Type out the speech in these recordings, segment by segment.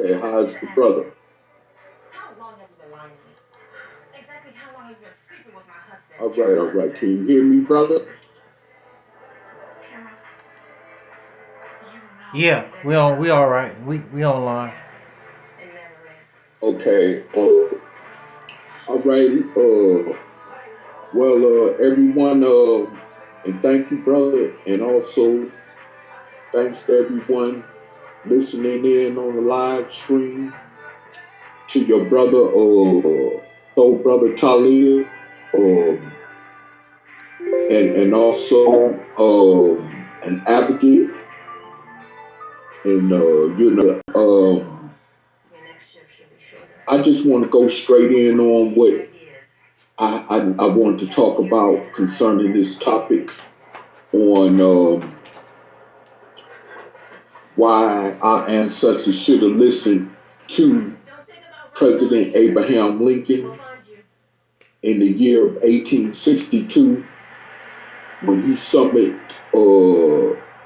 Okay, how's the brother? All right. Can you hear me, brother? Yeah, we all right. We online. Okay. All right. Everyone. And thank you, brother, and also thanks to everyone listening in on the live stream. To your brother, soul brother Taalib, um, and also an advocate, and I just want to go straight in on what I want to talk about concerning this topic on why our ancestors should have listened to President Abraham Lincoln in the year of 1862 when he summoned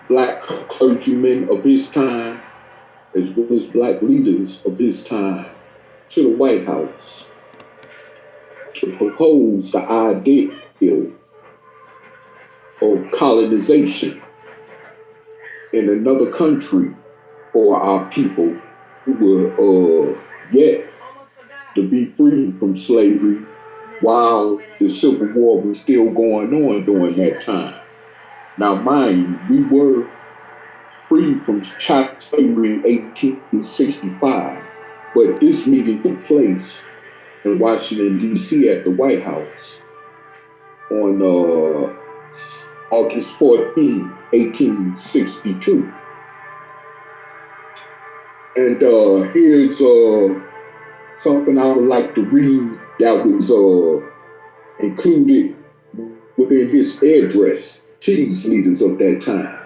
black clergymen of his time as well as black leaders of his time to the White House to propose the idea of colonization in another country for our people who were yet to be free from slavery while the Civil War was still going on during that time. Now, mind you, we were free from chattel slavery in 1865, but this meeting took place in Washington, D.C. at the White House on August 14, 1862. And here's something I would like to read that was included within his address to these leaders of that time,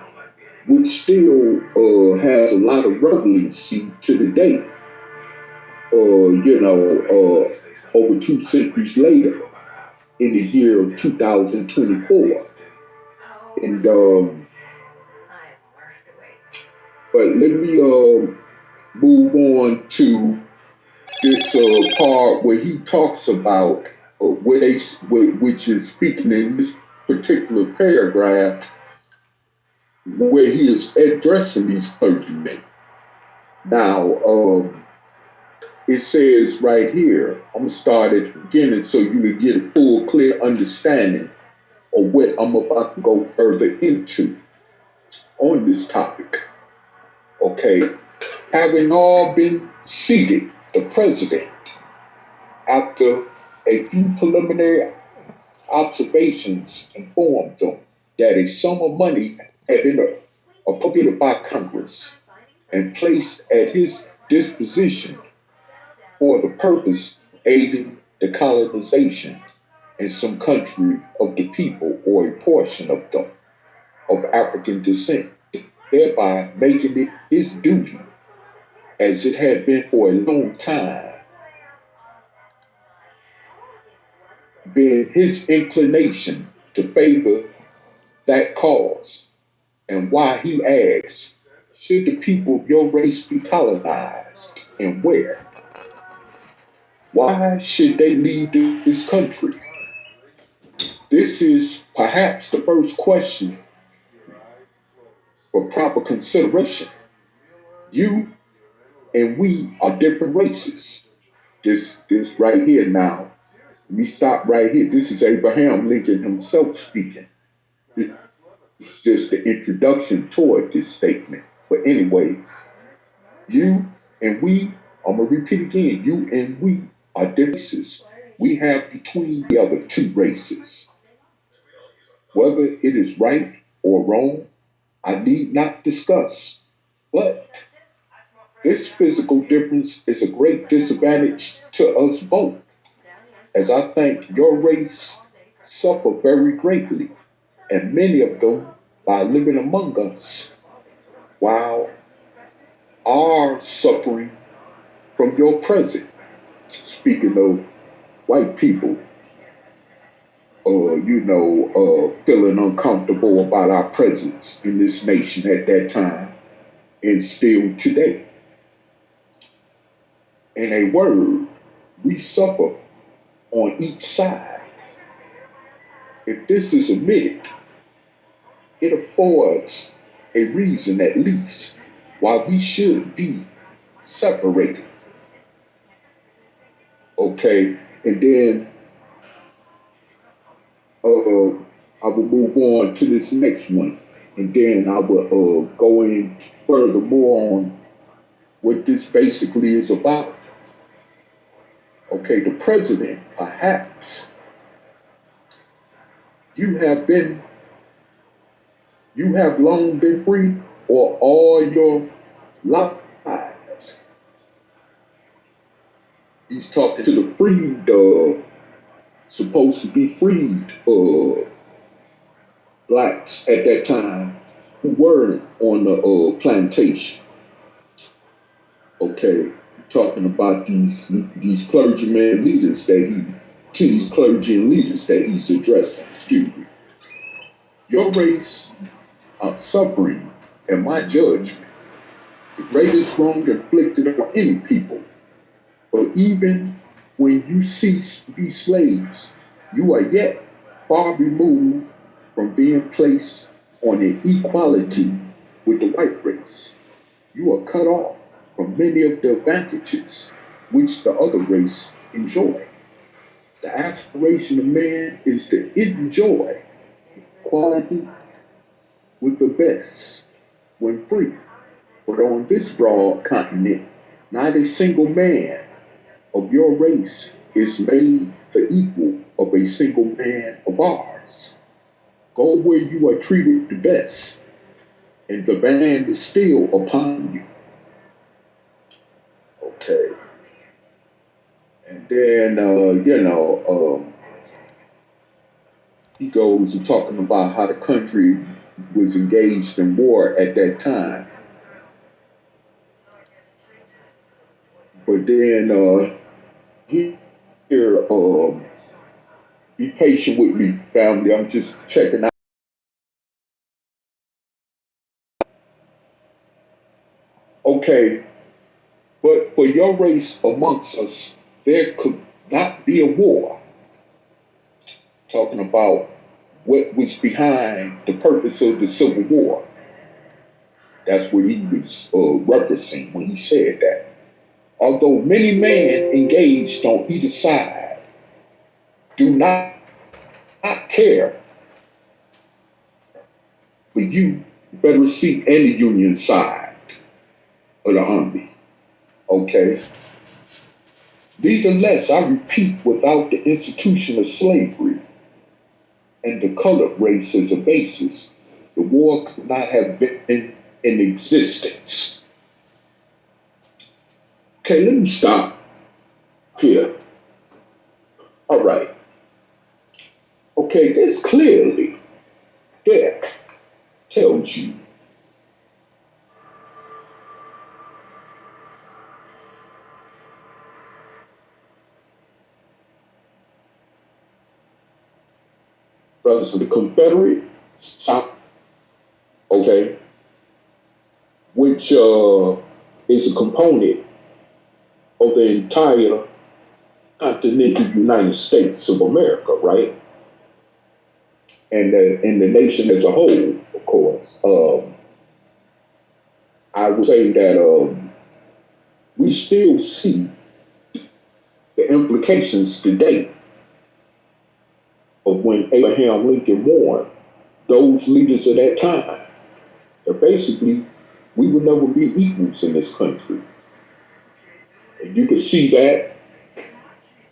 which still has a lot of relevancy to the day. Over 2 centuries later, in the year of 2024, and but let me move on to this part where he talks about which is speaking in this particular paragraph, where he is addressing these clergymen. Now, it says right here, I'm gonna start at the beginning so you can get a full, clear understanding of what I'm about to go further into on this topic. Okay, having all been seated, the president, after a few preliminary observations, informed them that a sum of money had been appropriated by Congress and placed at his disposition for the purpose of aiding the colonization in some country of the people or a portion of them of African descent, thereby making it his duty, as it had been for a long time, being his inclination to favor that cause, and why he asks, should the people of your race be colonized and where? Why should they leave this country? This is perhaps the first question for proper consideration. You and we are different races. This right here now. We stop right here. This is Abraham Lincoln himself speaking. It's just the introduction toward this statement. But anyway, you and we, I'm gonna repeat again, you and we are different races. We have between the other two races. Whether it is right or wrong, I need not discuss. But this physical difference is a great disadvantage to us both, as I think your race suffer very greatly, and many of them by living among us, while are suffering from your presence. Speaking of white people, feeling uncomfortable about our presence in this nation at that time and still today. In a word, we suffer on each side. If this is admitted, it affords a reason at least why we should be separated. Okay, and then I will move on to this next one, and then I will go in furthermore on what this basically is about. Okay, the president, perhaps you have been, you have long been free, or all your lives. He's talking to the freed, supposed to be freed blacks at that time who were on the plantation. Okay, talking about these clergymen leaders that he to these clergy and leaders that he's addressing. Excuse me. Your race are suffering, in my judgment, the greatest wrong inflicted on any people. For even when you cease to be slaves, you are yet far removed from being placed on an equality with the white race. You are cut off from many of the advantages which the other race enjoy. The aspiration of man is to enjoy equality with the best when free. But on this broad continent, not a single man of your race is made the equal of a single man of ours. Go where you are treated the best, and the band is still upon you. Okay. And then, he goes to talking about how the country was engaged in war at that time. But then, here, be patient with me, family. I'm just checking out. Okay, but for your race amongst us, there could not be a war. Talking about what was behind the purpose of the Civil War. That's what he was referencing when he said that. Although many men engaged on either side do not care for you, Confederacy and the Union side of the Army. Okay? Nevertheless, I repeat, without the institution of slavery and the colored race as a basis, the war could not have been in existence. Okay, let me stop here. All right. Okay, this clearly there tells you brothers of the Confederate South, okay, which is a component of the entire continental United States of America, right? And the nation as a whole, of course. I would say that we still see the implications today of when Abraham Lincoln warned those leaders of that time that basically we would never be equals in this country. And you could see that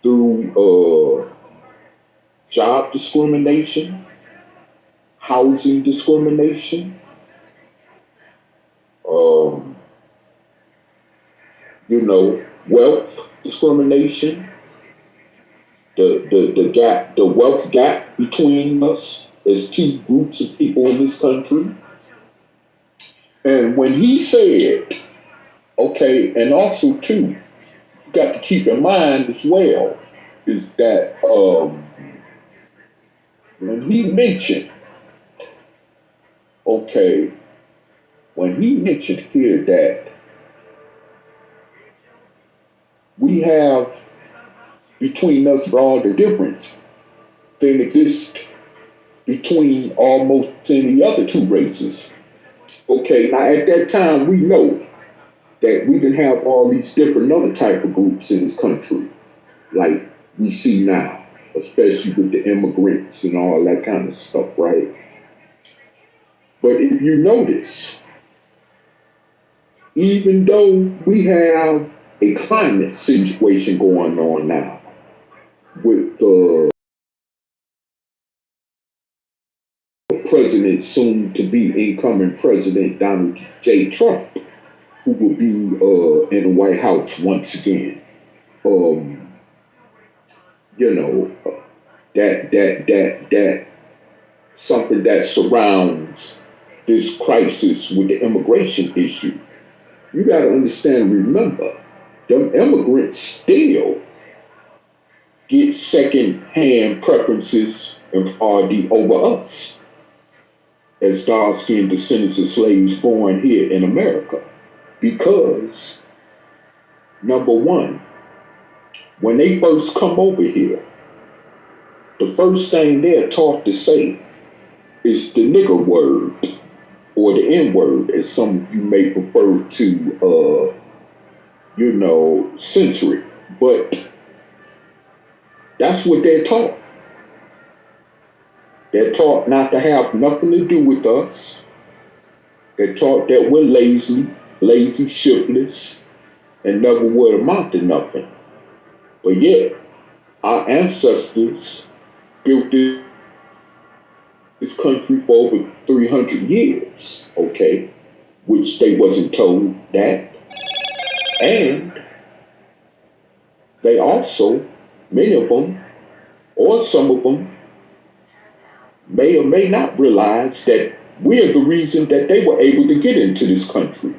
through job discrimination, housing discrimination, um, wealth discrimination, the gap, the wealth gap between us as two groups of people in this country. And when he said, okay, and also too, you got to keep in mind as well, is that when he mentioned, okay, when he mentioned here that we have between us all the difference that exists between almost any other two races. Okay, now at that time we know that we didn't have all these different other type of groups in this country, like we see now, especially with the immigrants and all that kind of stuff, right? But if you notice, even though we have a climate situation going on now with President, soon to be incoming President Donald J. Trump, who will be in the White House once again. Um, you know, that something that surrounds this crisis with the immigration issue. You got to understand and remember, them immigrants still get second hand preferences and priority over us as dark skinned descendants of slaves born here in America. Because, number one, when they first come over here, the first thing they're taught to say is the nigger word or the N word, as some of you may prefer to, censor it. But that's what they're taught. They're taught not to have nothing to do with us. They're taught that we're lazy, shiftless, and never would amount to nothing. But yet, our ancestors built this country for over 300 years, okay, which they wasn't told that. And they also, many of them, or some of them, may or may not realize that we're the reason that they were able to get into this country.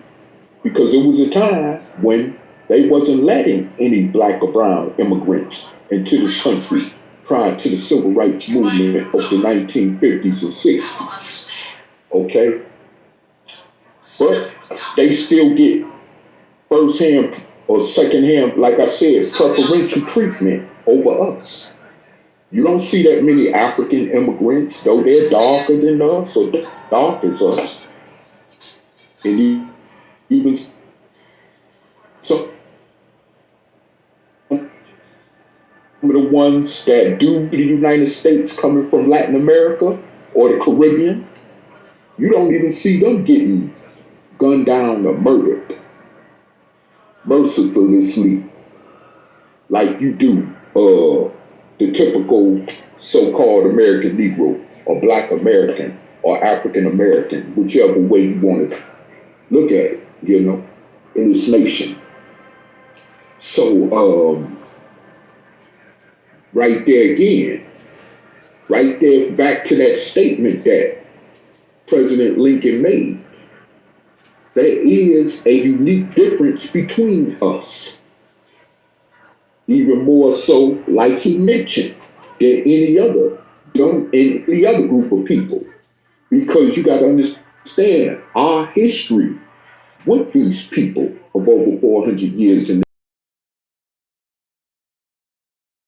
Because it was a time when they wasn't letting any black or brown immigrants into this country prior to the civil rights movement of the 1950s and 60s. Okay? But they still get first-hand or second-hand, like I said, preferential treatment over us. You don't see that many African immigrants, though they're darker than us or dark as us. And even some of the ones that do the United States coming from Latin America or the Caribbean, you don't even see them getting gunned down or murdered mercilessly like you do the typical so-called American Negro or Black American or African American, whichever way you want to look at it, in this nation. So right there again, right there back to that statement that President Lincoln made. There is a unique difference between us. Even more so, like he mentioned, than any other group of people. Because you got to understand our history with these people of over 400 years, and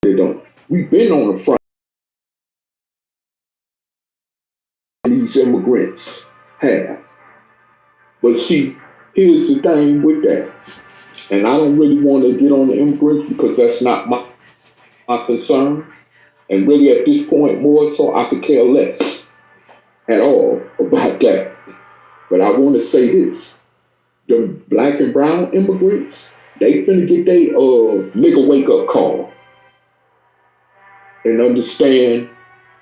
they don't. We've been on the front of these immigrants have. But see, here's the thing with that. And I don't really want to get on the immigrants because that's not my concern. And really at this point, more so, I could care less at all about that. But I want to say this. The black and brown immigrants, they finna get their nigga wake up call and understand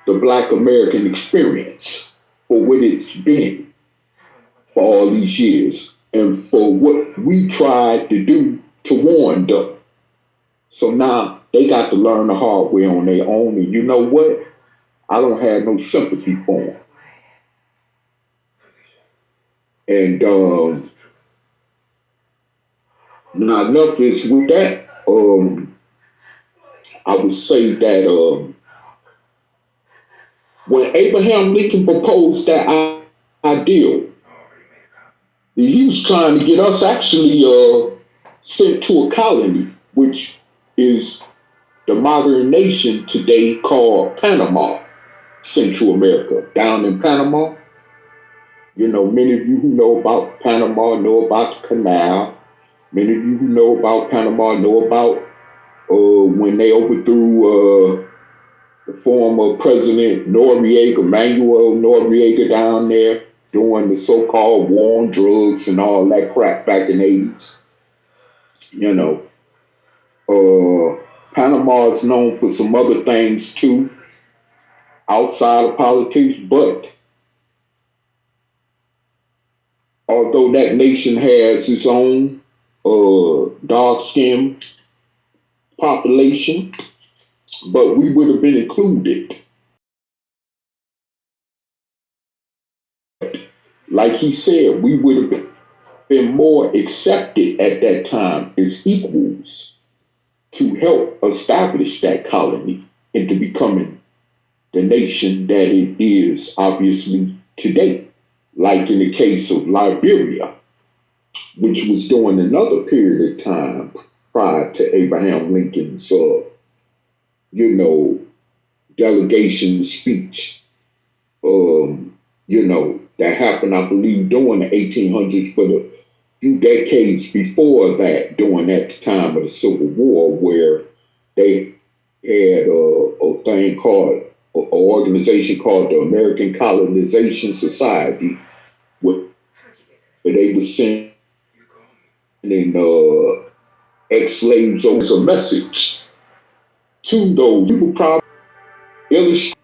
the black American experience for what it's been for all these years and for what we tried to do to warn them. So now they got to learn the hard way on their own. And you know what? I don't have no sympathy for them. And now enough is with that. I would say that when Abraham Lincoln proposed that ideal, he was trying to get us actually sent to a colony which is the modern nation today called Panama, Central America. Down in Panama, many of you who know about Panama know about the canal. Many of you who know about Panama know about when they overthrew the former President Noriega, Manuel Noriega, down there doing the so-called war on drugs and all that crap back in the 80s. You know, Panama is known for some other things too, outside of politics, but although that nation has its own dark-skinned population, but we would have been included. Like he said, we would have been more accepted at that time as equals to help establish that colony into becoming the nation that it is obviously today. Like in the case of Liberia, which was during another period of time prior to Abraham Lincoln's, delegation speech, that happened, I believe, during the 1800s, but a few decades before that, during that time of the Civil War, where they had a thing called, an organization called the American Colonization Society, where they were sending ex-slaves as a message to those people, probably illustrate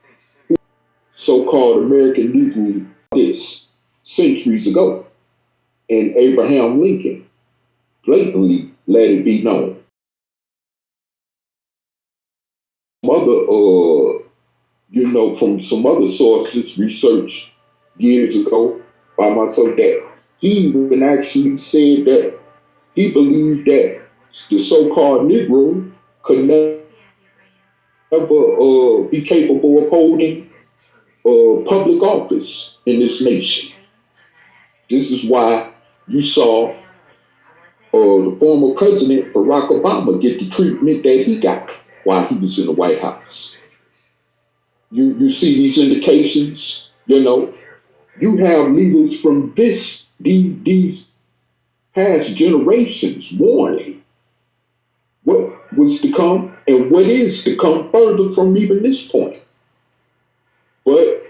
so-called American Negro this centuries ago. And Abraham Lincoln blatantly let it be known. From some other sources, research years ago by myself, that he even actually said that he believed that the so-called Negro could never be capable of holding public office in this nation. This is why you saw the former president Barack Obama get the treatment that he got while he was in the White House. You see these indications, you have leaders from these past generations warning what was to come and what is to come further from even this point. But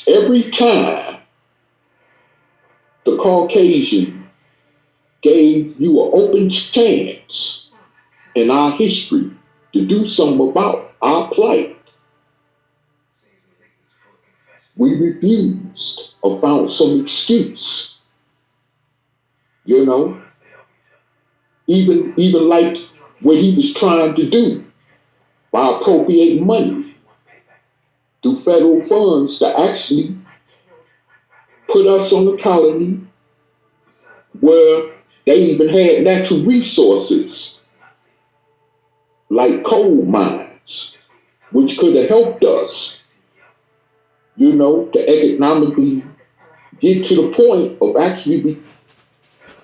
every time the Caucasian gave you an open chance in our history to do something about our plight, we refused or found some excuse, even like what he was trying to do by appropriating money through federal funds to actually put us on a colony where they even had natural resources like coal mines, which could have helped us, to economically get to the point of actually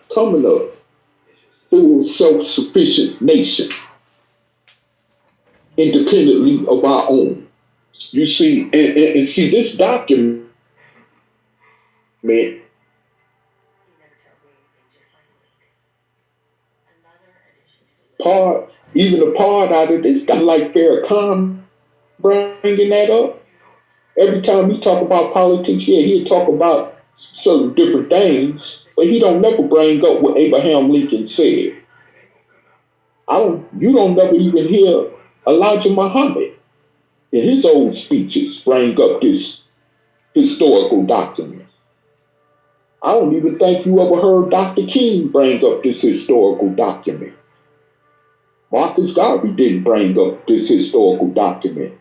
becoming a full self-sufficient nation, independently of our own. You see, and see this document, even a part out of this guy like Farrakhan bringing that up. Every time he talk about politics, yeah, he'll talk about certain different things, but he don't never bring up what Abraham Lincoln said. You don't never even hear Elijah Muhammad in his old speeches bring up this historical document. I don't even think you ever heard Dr. King bring up this historical document. Marcus Garvey didn't bring up this historical document.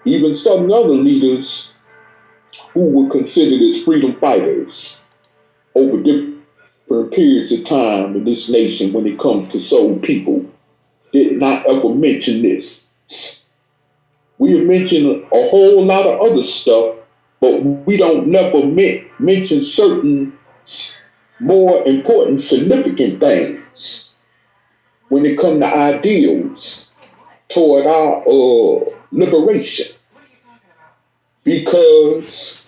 Even some other leaders who were considered as freedom fighters over different periods of time in this nation when it comes to soul people did not ever mention this. We mention a whole lot of other stuff, but we don't never mention certain more important, significant things. when it comes to ideals toward our liberation. Because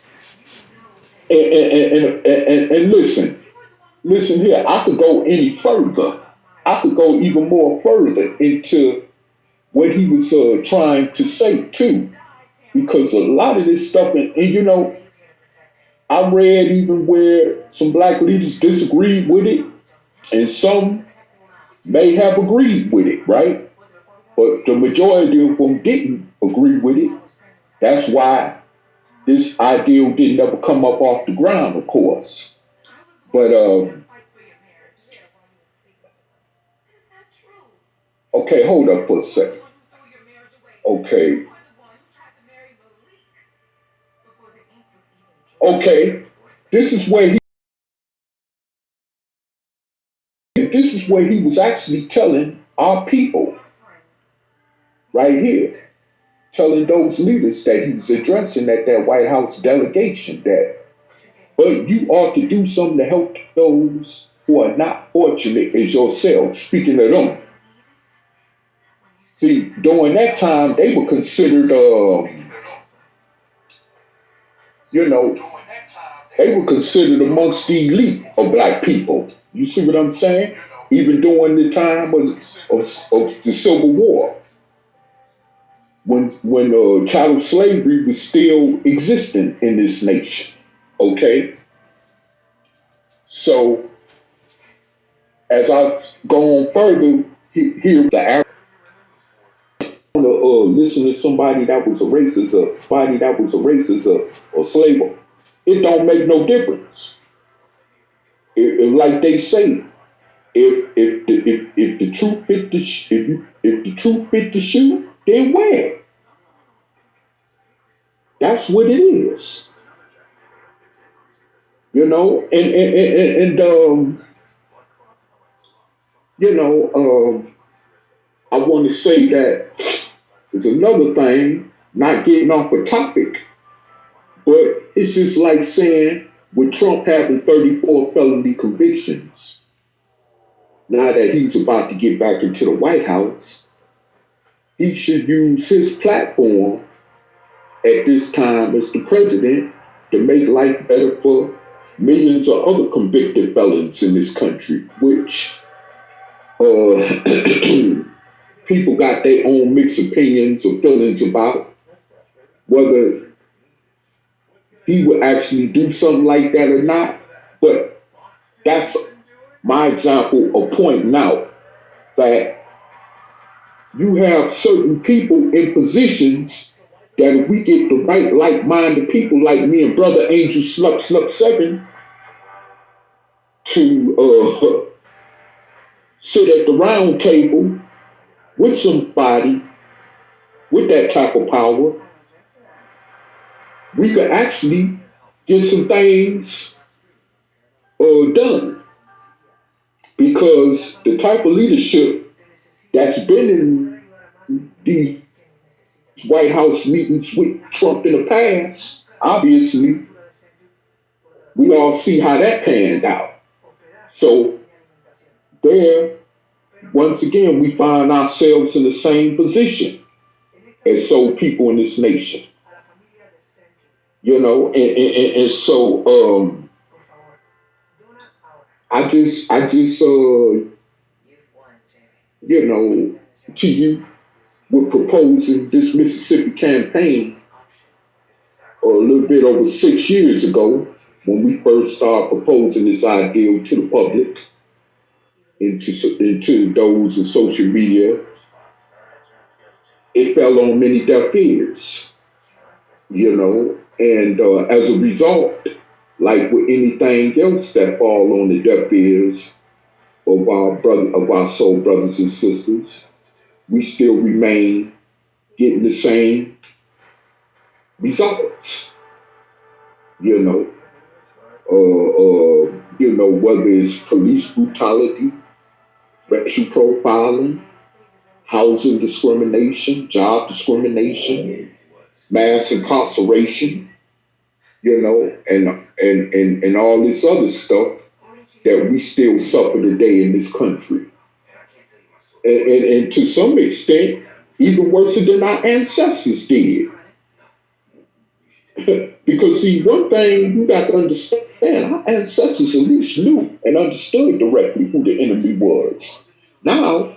and listen here, I could go any further. I could go even more further into what he was trying to say too, because a lot of this stuff, and you know, I read even where some black leaders disagreed with it, and some may have agreed with it, right? But the majority of them didn't agree with it. That's why this ideal didn't ever come up off the ground, of course. But okay, hold up for a second. Okay, okay, this is where he was actually telling our people right here, telling those leaders that he was addressing at that White House delegation that, but you ought to do something to help those who are not fortunate as yourself. Speaking of them, see, during that time they were considered, you know, they were considered amongst the elite of black people. You see what I'm saying? Even during the time of the Civil War, when chattel slavery was still existing in this nation. Okay, so as I go on further, here the listen to somebody that was a racist, or slave. It don't make no difference. Like they say, if the truth fit the if the truth fit the shoe, then wear it. That's what it is. You know, and you know, I want to say that there's another thing, not getting off a topic, but it's just like saying with Trump having 34 felony convictions, now that he's about to get back into the White House, he should use his platform at this time as the president to make life better for millions of other convicted felons in this country, which uh, people got their own mixed opinions or feelings about whether he would actually do something like that or not. But that's my example of pointing out that you have certain people in positions that if we get the right like-minded people like me and Brother Angel Slup 7 to sit at the round table with somebody with that type of power, we could actually get some things done. Because the type of leadership that's been in these White House meetings with Trump in the past, obviously, we all see how that panned out. So there, once again, we find ourselves in the same position as so people in this nation. You know, and so I just you know, to you, with proposing this Mississippi campaign a little bit over 6 years ago when we first started proposing this ideal to the public, into those in social media. It fell on many deaf ears, you know, and as a result, like with anything else that fall on the deaf ears of our soul brothers and sisters, we still remain getting the same results, you know. You know, whether it's police brutality, racial profiling, housing discrimination, job discrimination, mass incarceration, you know, and all this other stuff that we still suffer today in this country. And to some extent, even worse than our ancestors did. Because see, one thing you got to understand, our ancestors at least knew and understood directly who the enemy was. Now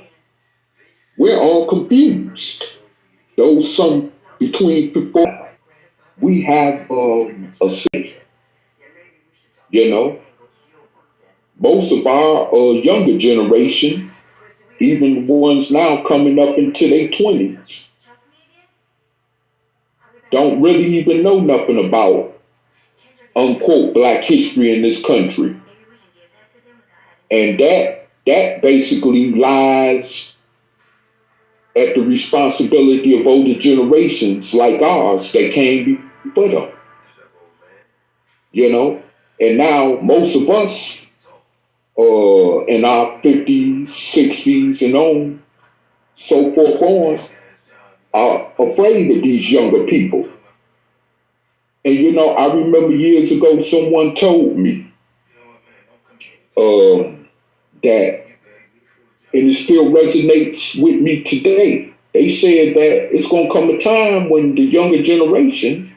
we're all confused. Those some between 54, we have a say. You know, most of our younger generation, even ones now coming up into their 20s, don't really even know nothing about unquote black history in this country. And that basically lies at the responsibility of older generations like ours that came before them, you know. And now most of us in our 50s, 60s, and on, so forth on, are afraid of these younger people. And I remember years ago someone told me that, and it still resonates with me today. They said that it's going to come a time when the younger generation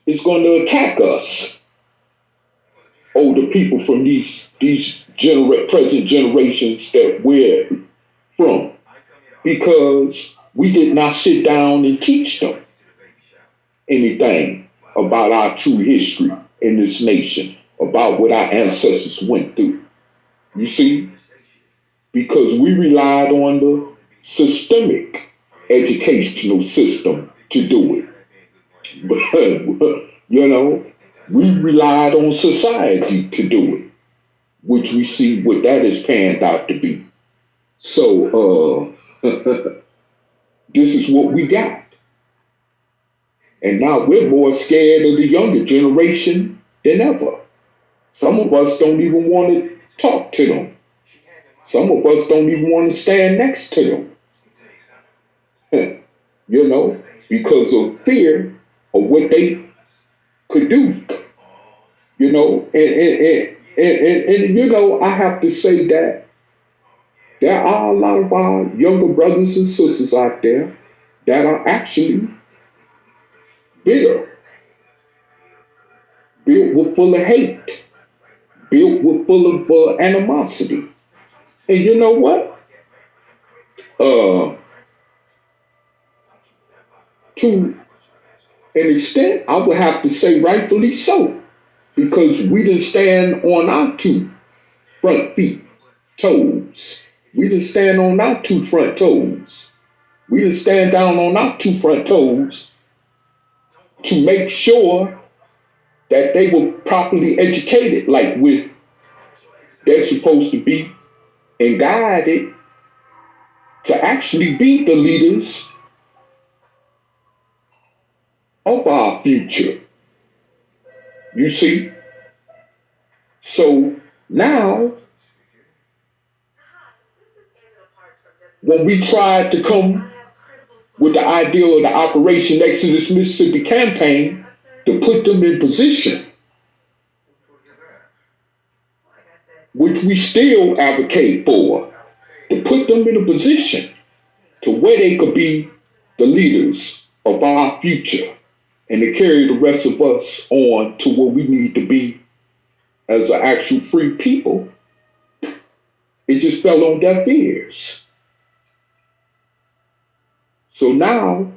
is going to attack us, older people from these present generations that we're from, because we did not sit down and teach them anything about our true history in this nation, about what our ancestors went through. You see, because we relied on the systemic educational system to do it. But, we relied on society to do it, which we see what that has panned out to be. So, this is what we got. And now we're more scared of the younger generation than ever. Some of us don't even want to talk to them. Some of us don't even want to stand next to them, because of fear of what they could do, and I have to say that there are a lot of our younger brothers and sisters out there that are actually bitter, built with full of hate, built with full of animosity. And you know what? Uh, to an extent, I would have to say rightfully so, because we didn't stand on our two front feet, toes. We didn't stand on our two front toes. We didn't stand down on our two front toes to make sure that they were properly educated, like they're supposed to be, and guided to actually be the leaders of our future. You see? So now, when we tried to come with the idea of the Operation Exodus Mississippi campaign to put them in position, which we still advocate for, to put them in a position to where they could be the leaders of our future and to carry the rest of us on to where we need to be as an actual free people, it just fell on deaf ears. So now,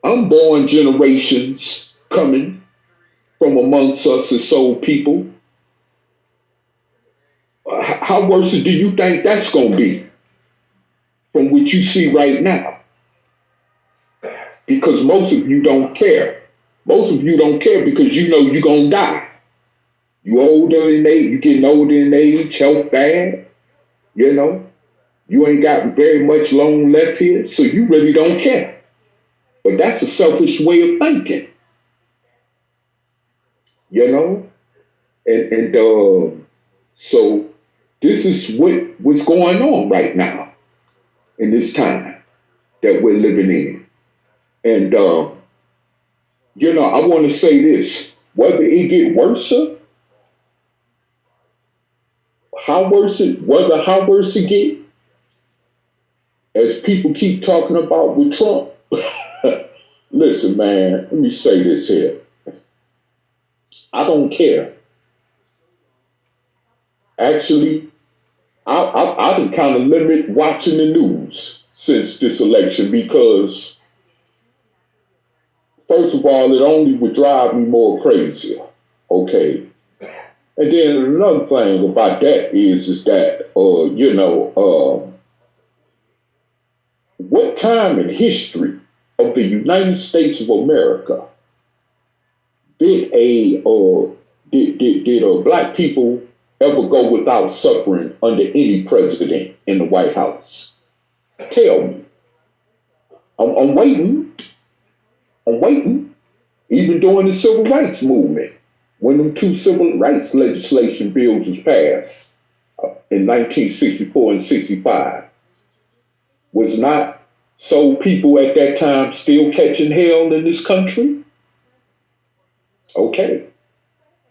unborn generations coming from amongst us as soul people, how worse do you think that's going to be from what you see right now? Because most of you don't care. Most of you don't care because you know you're going to die. You older in age, you getting older in age, health bad, you know. You ain't got very much long left here, so you really don't care. But that's a selfish way of thinking, you know. And so this is what's going on right now in this time that we're living in. And I want to say this: whether it get worse, how worse it get, as people keep talking about with Trump, listen, man, let me say this here. I don't care. Actually, I've been kind of limit watching the news since this election because, first of all, it only would drive me more crazy. Okay. And then another thing about that is that, what time in history of the United States of America did black people ever go without suffering under any president in the White House? Tell me. I'm waiting. I'm waiting. Even during the civil rights movement, when them two civil rights legislation bills was passed in 1964 and 65, was not so people at that time still catching hell in this country? Okay.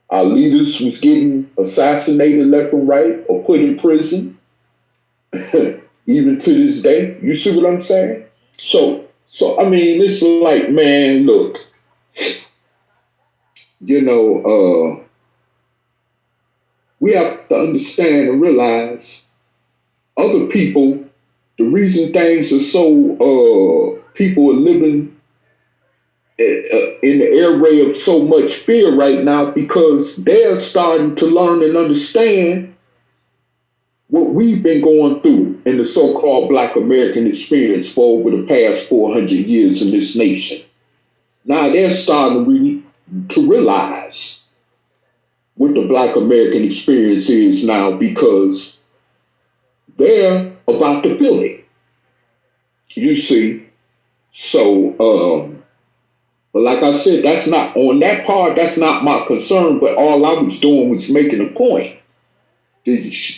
Our leaders was getting assassinated left and right or put in prison, even to this day. You see what I'm saying? So I mean, it's like, man, look, you know, we have to understand and realize other people, the reason things are so, people are living in the area of so much fear right now because they're starting to learn and understand what we've been going through in the so-called Black American experience for over the past 400 years in this nation. Now they're starting to realize what the Black American experience is now because they're about to feel it. You see, so but like I said, that's not on that part. That's not my concern. But all I was doing was making a point to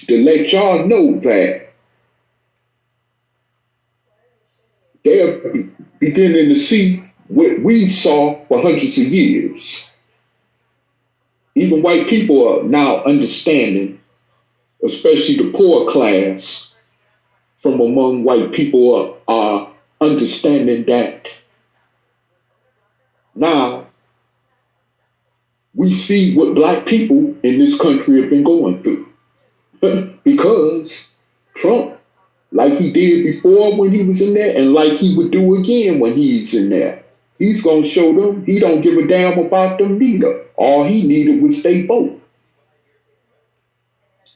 let y'all know that they're beginning to see what we saw for hundreds of years. Even white people are now understanding, especially the poor class from among white people are understanding that now we see what black people in this country have been going through. Because Trump, like he did before when he was in there, and like he would do again when he's in there, he's gonna show them he don't give a damn about them neither. All he needed was their vote.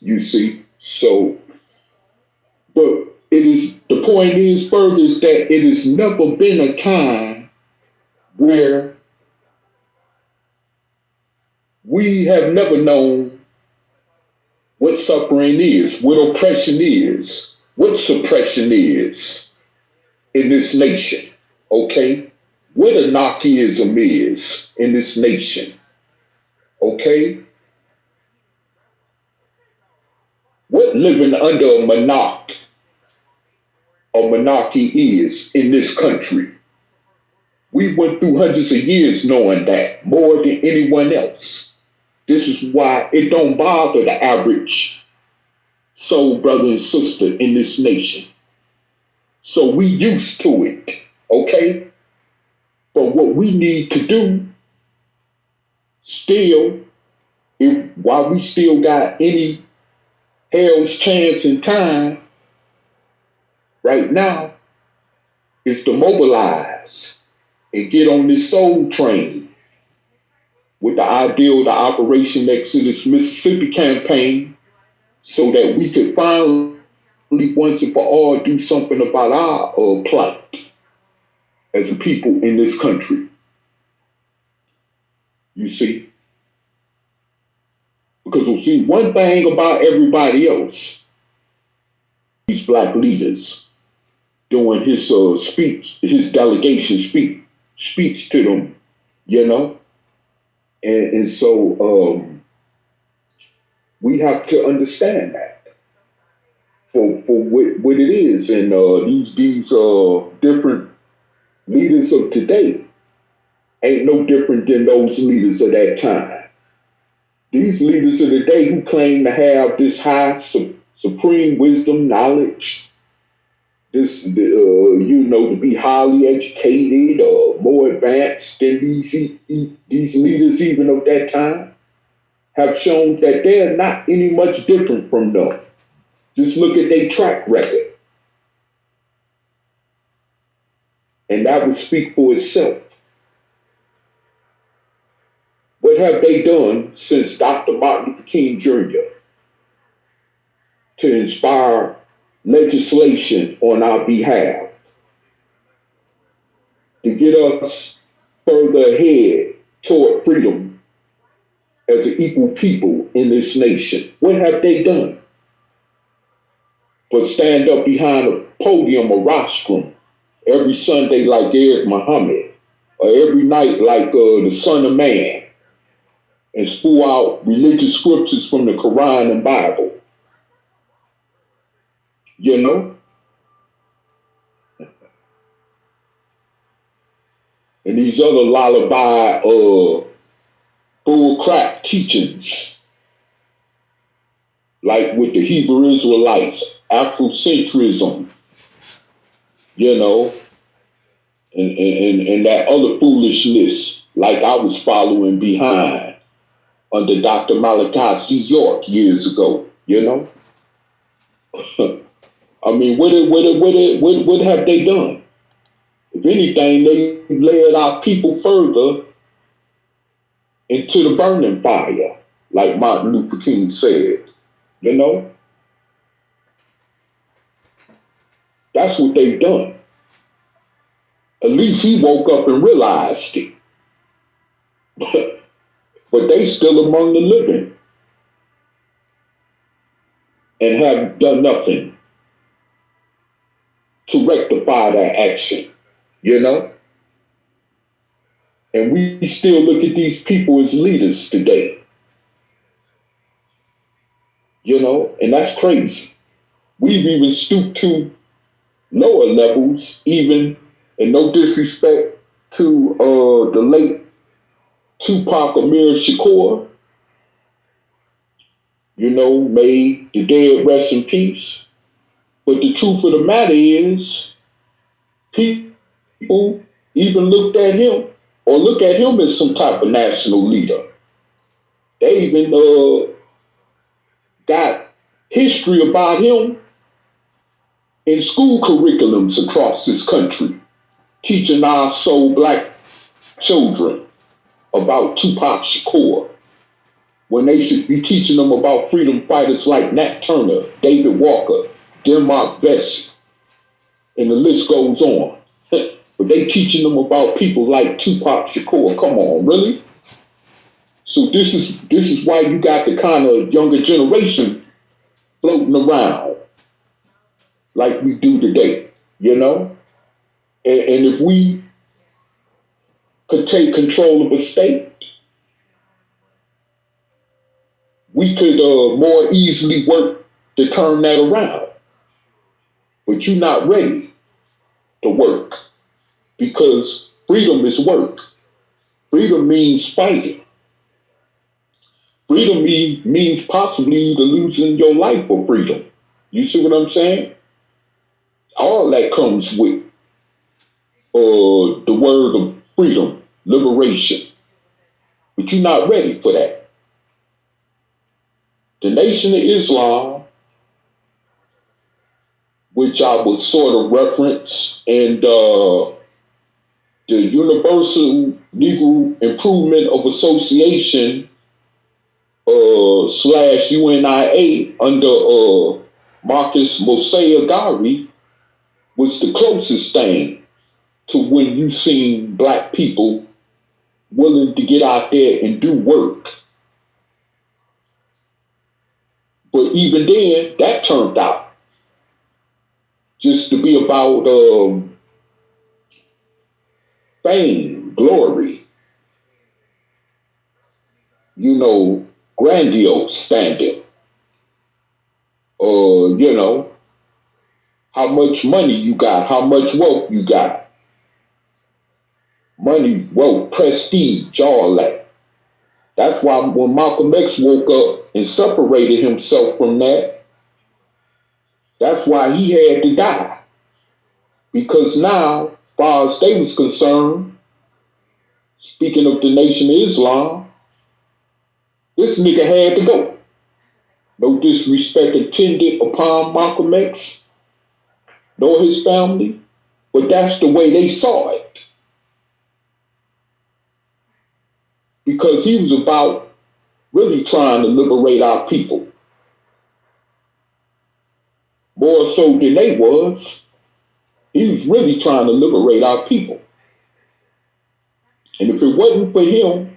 You see, so but it is the point is, Ferg, is that it has never been a time where we have never known what suffering is, what oppression is, what suppression is in this nation, okay? What anarchism is in this nation, okay? What living under a monarchy is in this country. We went through hundreds of years knowing that more than anyone else. This is why it don't bother the average soul brother and sister in this nation. So we used to it, okay? But what we need to do still, if while we still got any hell's chance in time right now, is to mobilize and get on this soul train with the ideal, the Operation Exodus Mississippi campaign, so that we could finally, once and for all, do something about our plight as a people in this country. You see? Because we'll see one thing about everybody else, these black leaders doing his speech, his delegation speech to them, you know? And so we have to understand that for what it is. And these different leaders of today ain't no different than those leaders of that time. These leaders of the day who claim to have this high supreme wisdom, knowledge, to be highly educated or more advanced than these leaders even of that time have shown that they're not any much different from them. Just look at their track record, and that would speak for itself. What have they done since Dr. Martin Luther King Jr. to inspire legislation on our behalf to get us further ahead toward freedom as an equal people in this nation? What have they done but stand up behind a podium or rostrum every Sunday like Eric Muhammad, or every night like the Son of Man, and spew out religious scriptures from the Quran and Bible? You know, and these other lullaby, bull crap teachings, like with the Hebrew Israelites, Afrocentrism, you know, and that other foolishness, like I was following behind under Dr. Malachi Z. York years ago, you know. I mean, what have they done? If anything, they led our people further into the burning fire, like Martin Luther King said, you know. That's what they've done. At least he woke up and realized it. But they still among the living and have done nothing to rectify that action, you know? And we still look at these people as leaders today, you know? And that's crazy. We've even stooped to lower levels, even, and no disrespect to the late Tupac Amir Shakur, you know, may the dead rest in peace. But the truth of the matter is, people even looked at him or look at him as some type of national leader. They even got history about him in school curriculums across this country, teaching our so black children about Tupac Shakur, when they should be teaching them about freedom fighters like Nat Turner, David Walker, Denmark Vesey, and the list goes on. But they teaching them about people like Tupac Shakur. Come on, really? So this is why you got the kind of younger generation floating around like we do today, you know? And if we could take control of a state, we could more easily work to turn that around. But you're not ready to work, because freedom is work. Freedom means fighting. Freedom means possibly either losing your life for freedom. You see what I'm saying? All that comes with the word of freedom, liberation. But you're not ready for that. The Nation of Islam, which I would sort of reference, and the Universal Legal Improvement of Association slash UNIA under Marcus Mosiah Gari was the closest thing to when you seen black people willing to get out there and do work. But even then, that turned out just to be about fame, glory, you know, grandiose standing, you know, how much money you got, how much wealth you got. Money, wealth, prestige, all that. That's why when Malcolm X woke up and separated himself from that, that's why he had to die. because now, as far as they was concerned, speaking of the Nation of Islam, this nigga had to go. No disrespect intended upon Malcolm X nor his family, but that's the way they saw it. Because he was about really trying to liberate our people. More so than they was. He was really trying to liberate our people. And if it wasn't for him,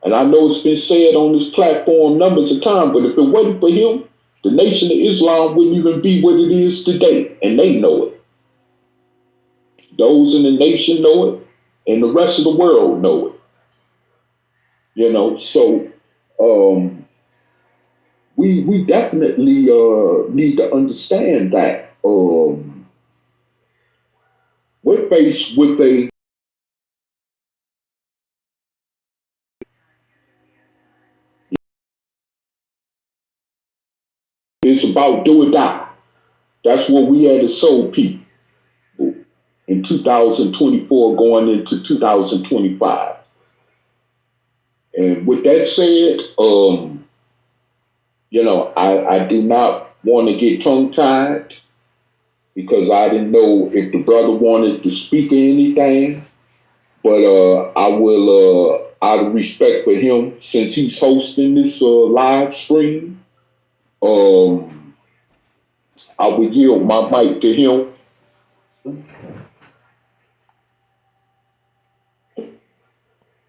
and I know it's been said on this platform numbers of times, but if it wasn't for him, the Nation of Islam wouldn't even be what it is today. And they know it. Those in the nation know it, and the rest of the world know it. So we definitely need to understand that we're faced with a it's about do or die. That's what we had as soul people in 2024 going into 2025. And with that said, I do not want to get tongue tied because I didn't know if the brother wanted to speak or anything. But I will, out of respect for him, since he's hosting this live stream, I will yield my mic to him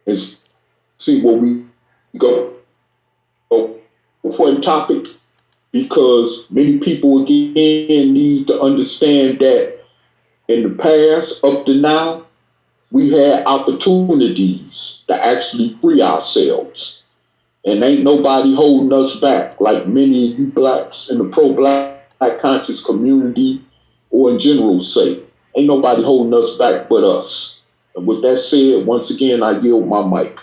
and see where we go for a topic because many people again need to understand that in the past up to now we had opportunities to actually free ourselves and ain't nobody holding us back like many of you blacks in the pro-black conscious community or in general say ain't nobody holding us back but us. And with that said, once again I yield my mic.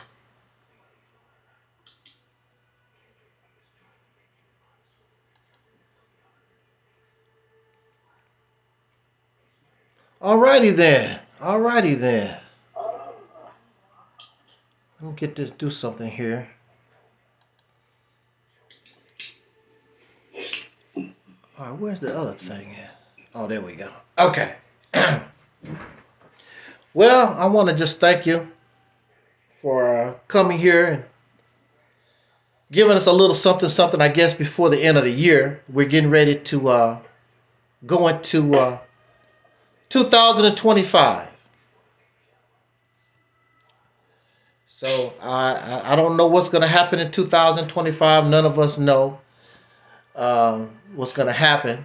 Alrighty then. Alrighty then. Let me get this. Do something here. All right. Where's the other thing at? Oh, there we go. Okay. Well, I want to just thank you for coming here and giving us a little something, something. I guess before the end of the year, we're getting ready to go into 2025. So I don't know what's going to happen in 2025. None of us know what's going to happen,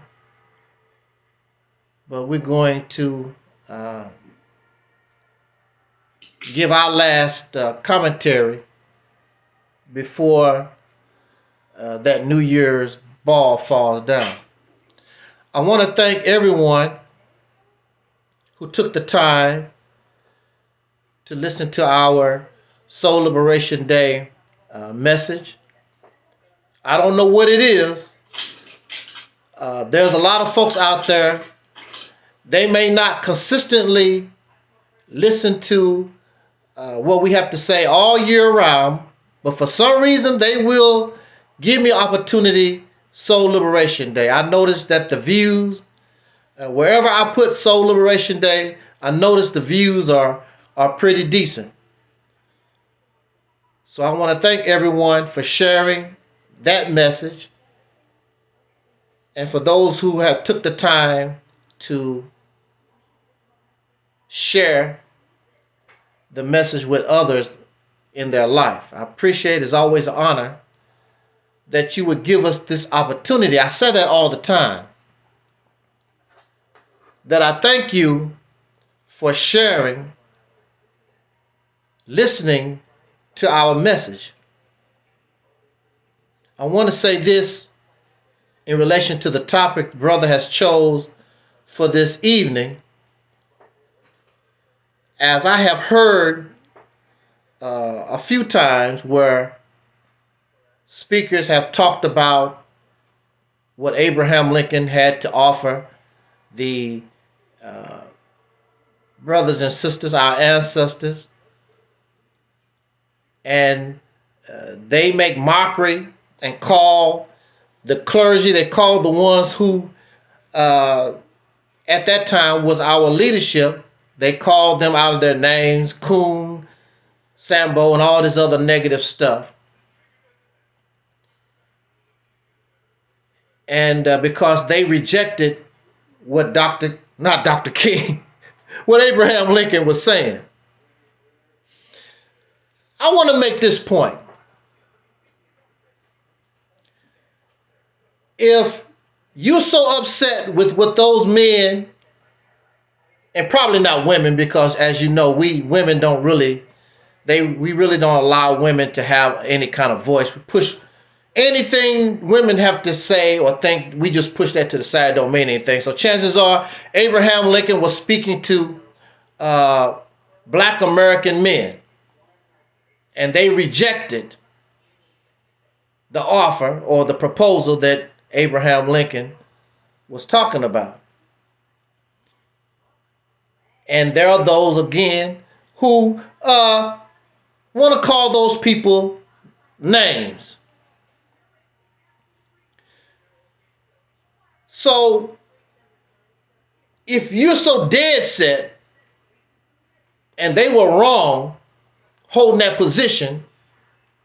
but we're going to uh, give our last commentary before that New Year's ball falls down. I want to thank everyone who took the time to listen to our Soul Liberation Day message. I don't know what it is. There's a lot of folks out there. They may not consistently listen to what we have to say all year round, but for some reason they will give me opportunity Soul Liberation Day. I noticed that the views, wherever I put Soul Liberation Day, I notice the views are pretty decent. So I want to thank everyone for sharing that message, and for those who have took the time to share the message with others in their life. I appreciate it. It's always an honor that you would give us this opportunity. I say that all the time. That I thank you for sharing, listening to our message. I want to say this in relation to the topic brother has chose for this evening. As I have heard a few times where speakers have talked about what Abraham Lincoln had to offer, the brothers and sisters, our ancestors, and they make mockery and call the clergy, they call the ones who at that time was our leadership, they called them out of their names, coon, Sambo, and all this other negative stuff. And because they rejected what not Dr. King, what Abraham Lincoln was saying. I want to make this point. If you're so upset with what those men, and probably not women, because as you know, we really don't allow women to have any kind of voice. We push anything women have to say or think, we just push that to the side, don't mean anything. So chances are Abraham Lincoln was speaking to black American men, and they rejected the offer or the proposal that Abraham Lincoln was talking about. And there are those, again, who want to call those people names. So if you're so dead set and they were wrong holding that position,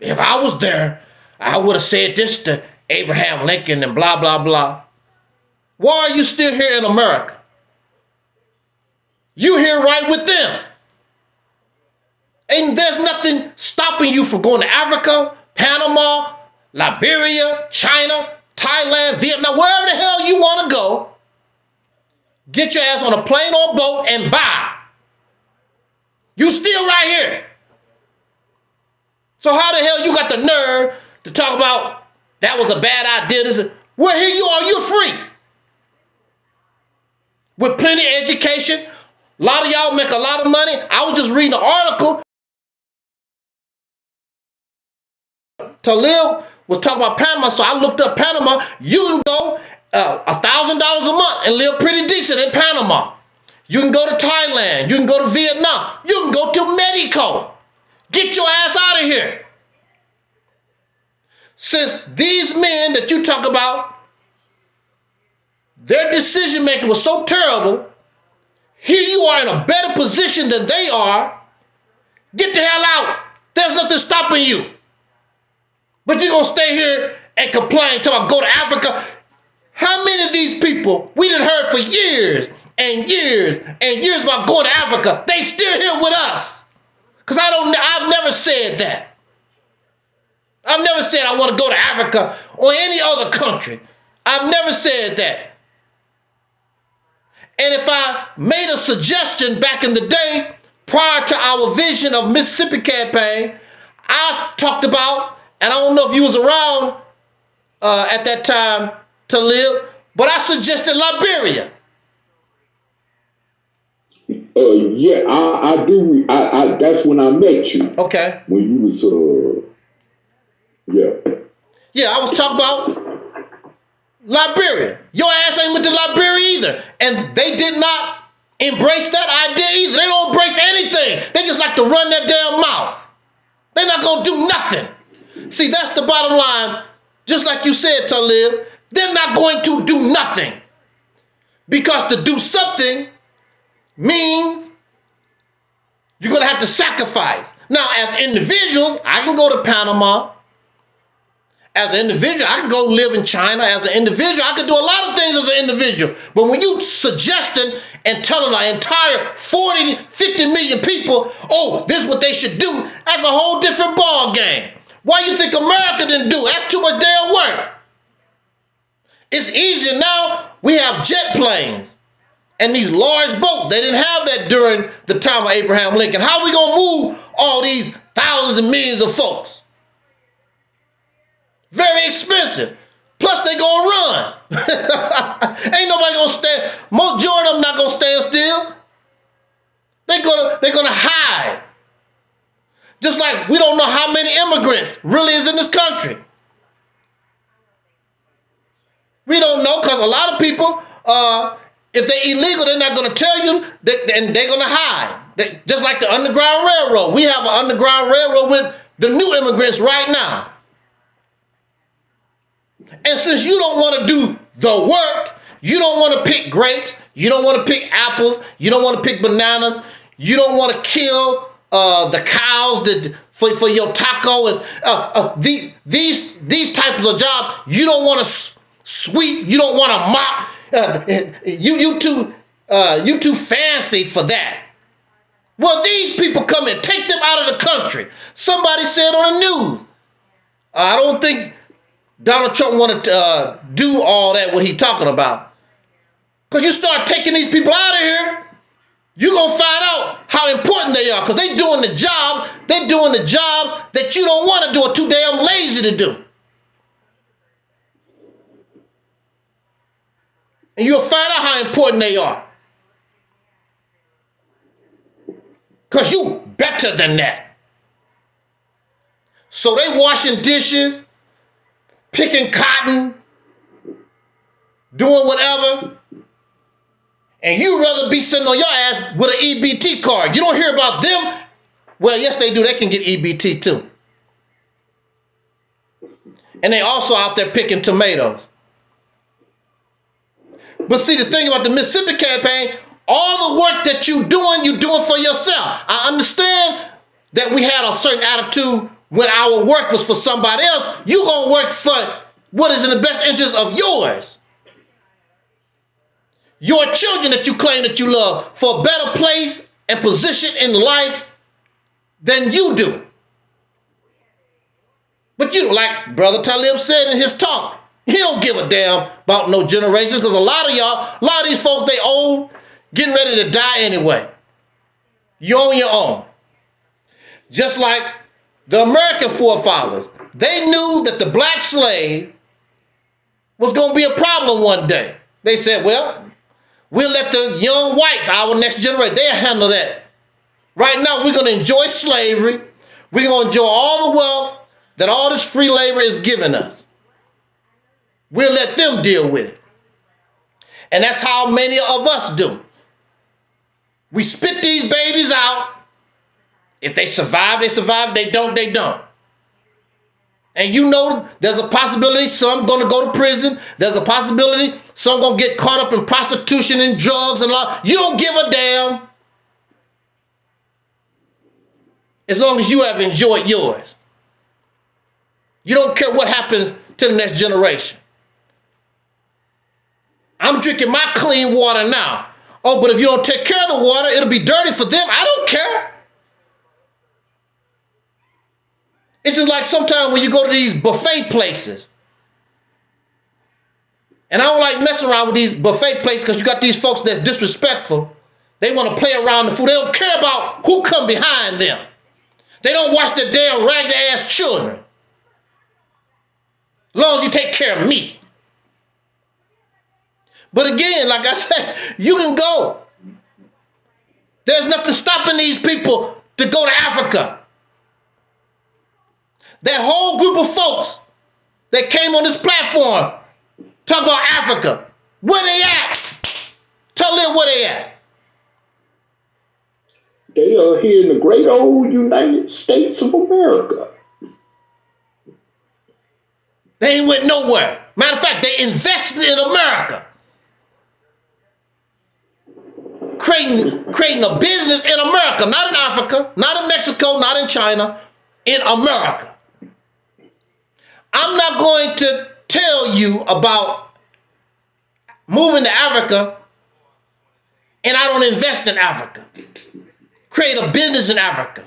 if I was there, I would have said this to Abraham Lincoln and blah, blah, blah. Why are you still here in America? You here right with them. And there's nothing stopping you from going to Africa, Panama, Liberia, China, Thailand, Vietnam, wherever the hell you want to go. Get your ass on a plane or boat and buy. You still right here. So how the hell you got the nerve to talk about that was a bad idea? Well, here you are, you're free. With plenty of education. A lot of y'all make a lot of money. I was just reading an article. Taalib was talking about Panama, so I looked up Panama. You can go $1,000 a month and live pretty decent in Panama. You can go to Thailand. You can go to Vietnam. You can go to Mexico. Get your ass out of here. Since these men that you talk about, their decision making was so terrible, here you are in a better position than they are. Get the hell out. There's nothing stopping you. But you're going to stay here and complain till I go to Africa. How many of these people we done heard for years and years and years about going to Africa? They still here with us. Because I've never said that. I've never said I want to go to Africa or any other country. I've never said that. And if I made a suggestion back in the day, prior to our Vision of Mississippi campaign, I talked about, and I don't know if you was around at that time to live, but I suggested Liberia. Yeah, I do. That's when I met you. Okay. When you was, yeah. Yeah, I was talking about Liberia. Your ass ain't with the Liberia either. And they did not embrace that idea either. They don't embrace anything. They just like to run their damn mouth. They're not going to do nothing. See, that's the bottom line. Just like you said, Taalib, they're not going to do nothing. Because to do something means you're going to have to sacrifice. Now, as individuals, I can go to Panama. As an individual, I can go live in China. As an individual, I can do a lot of things as an individual. But when you suggesting and telling an entire 40, 50 million people, oh, this is what they should do, that's a whole different ball game. Why you think America didn't do it? That's too much damn work. It's easier now. We have jet planes and these large boats. They didn't have that during the time of Abraham Lincoln. How are we going to move all these thousands and millions of folks? Very expensive. Plus, they gonna run. Ain't nobody gonna stand. Majority of them not gonna stand still. They're gonna hide. Just like we don't know how many immigrants really is in this country. We don't know because a lot of people If they're illegal, they're not going to tell you, and they're going to hide. Just like the Underground Railroad. We have an Underground Railroad with the new immigrants right now. And since you don't want to do the work, you don't want to pick grapes, you don't want to pick apples, you don't want to pick bananas, you don't want to kill the cows for your taco, and these types of jobs, you don't want to sweep, you don't want to mop. You too fancy for that. Well, these people come and take them out of the country. Somebody said on the news. I don't think Donald Trump wanted to do all that, what he's talking about. Because you start taking these people out of here, you're going to find out how important they are. Because they're doing the job. They're doing the jobs that you don't want to do or too damn lazy to do. And you'll find out how important they are. Because you better than that. So they washing dishes, picking cotton, doing whatever. And you rather be sitting on your ass with an EBT card. You don't hear about them? Well, yes, they do. They can get EBT too. And they also out there picking tomatoes. But see, the thing about the Mississippi campaign, all the work that you're doing for yourself. I understand that we had a certain attitude when our work was for somebody else. You're going to work for what is in the best interest of yours. Your children that you claim that you love for a better place and position in life than you do. But you, like Brother Taalib said in his talk, he don't give a damn about no generations, because a lot of these folks, they old, getting ready to die anyway. You're on your own. Just like the American forefathers, they knew that the black slave was going to be a problem one day. They said, well, we'll let the young whites, our next generation, they'll handle that. Right now, we're going to enjoy slavery. We're going to enjoy all the wealth that all this free labor is giving us. We'll let them deal with it. And that's how many of us do. We spit these babies out. If they survive, they survive. If they don't, they don't. And you know there's a possibility some going to go to prison. There's a possibility some going to get caught up in prostitution and drugs and law. You don't give a damn. As long as you have enjoyed yours. You don't care what happens to the next generation. I'm drinking my clean water now. Oh, but if you don't take care of the water, it'll be dirty for them. I don't care. It's just like sometimes when you go to these buffet places. And I don't like messing around with these buffet places because you got these folks that's disrespectful. They want to play around the food. They don't care about who come behind them. They don't watch their damn ragged ass children. As long as you take care of me. But again, like I said, you can go. There's nothing stopping these people to go to Africa. That whole group of folks that came on this platform talk about Africa. Where they at? Tell them where they at. They are here in the great old United States of America. They ain't went nowhere. Matter of fact, they invested in America. Creating a business in America, not in Africa, not in Mexico, not in China, in America. I'm not going to tell you about moving to Africa and I don't invest in Africa. Create a business in Africa.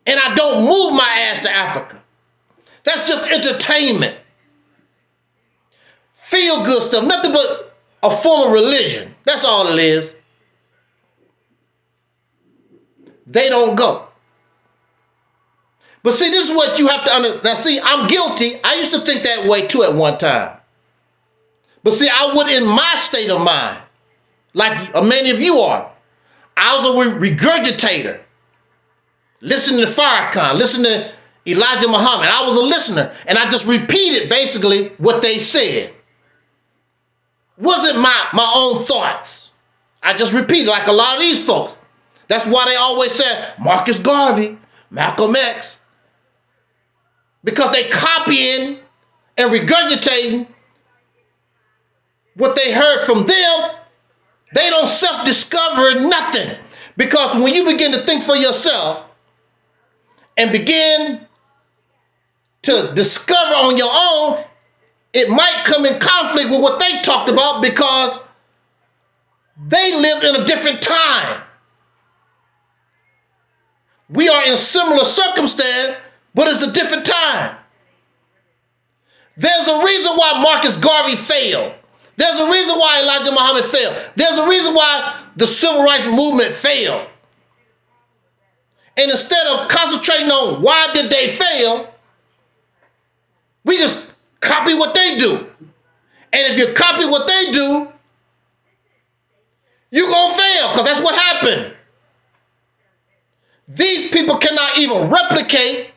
And I don't move my ass to Africa. That's just entertainment. Feel good stuff, nothing but a form of religion. That's all it is. They don't go. But see, this is what you have to understand. Now see, I'm guilty. I used to think that way too at one time. But see, I would in my state of mind, like many of you are. I was a regurgitator. Listening to Farrakhan, listening to Elijah Muhammad. I was a listener. And I just repeated basically what they said. wasn't my own thoughts. I just repeat like a lot of these folks. That's why they always said Marcus Garvey, Malcolm X, because they copying and regurgitating what they heard from them. They don't self-discover nothing. Because when you begin to think for yourself and begin to discover on your own, it might come in conflict with what they talked about because they lived in a different time. We are in similar circumstance, but it's a different time. There's a reason why Marcus Garvey failed. There's a reason why Elijah Muhammad failed. There's a reason why the civil rights movement failed. And instead of concentrating on why did they fail, we just copy what they do. And if you copy what they do, you're going to fail because that's what happened. These people cannot even replicate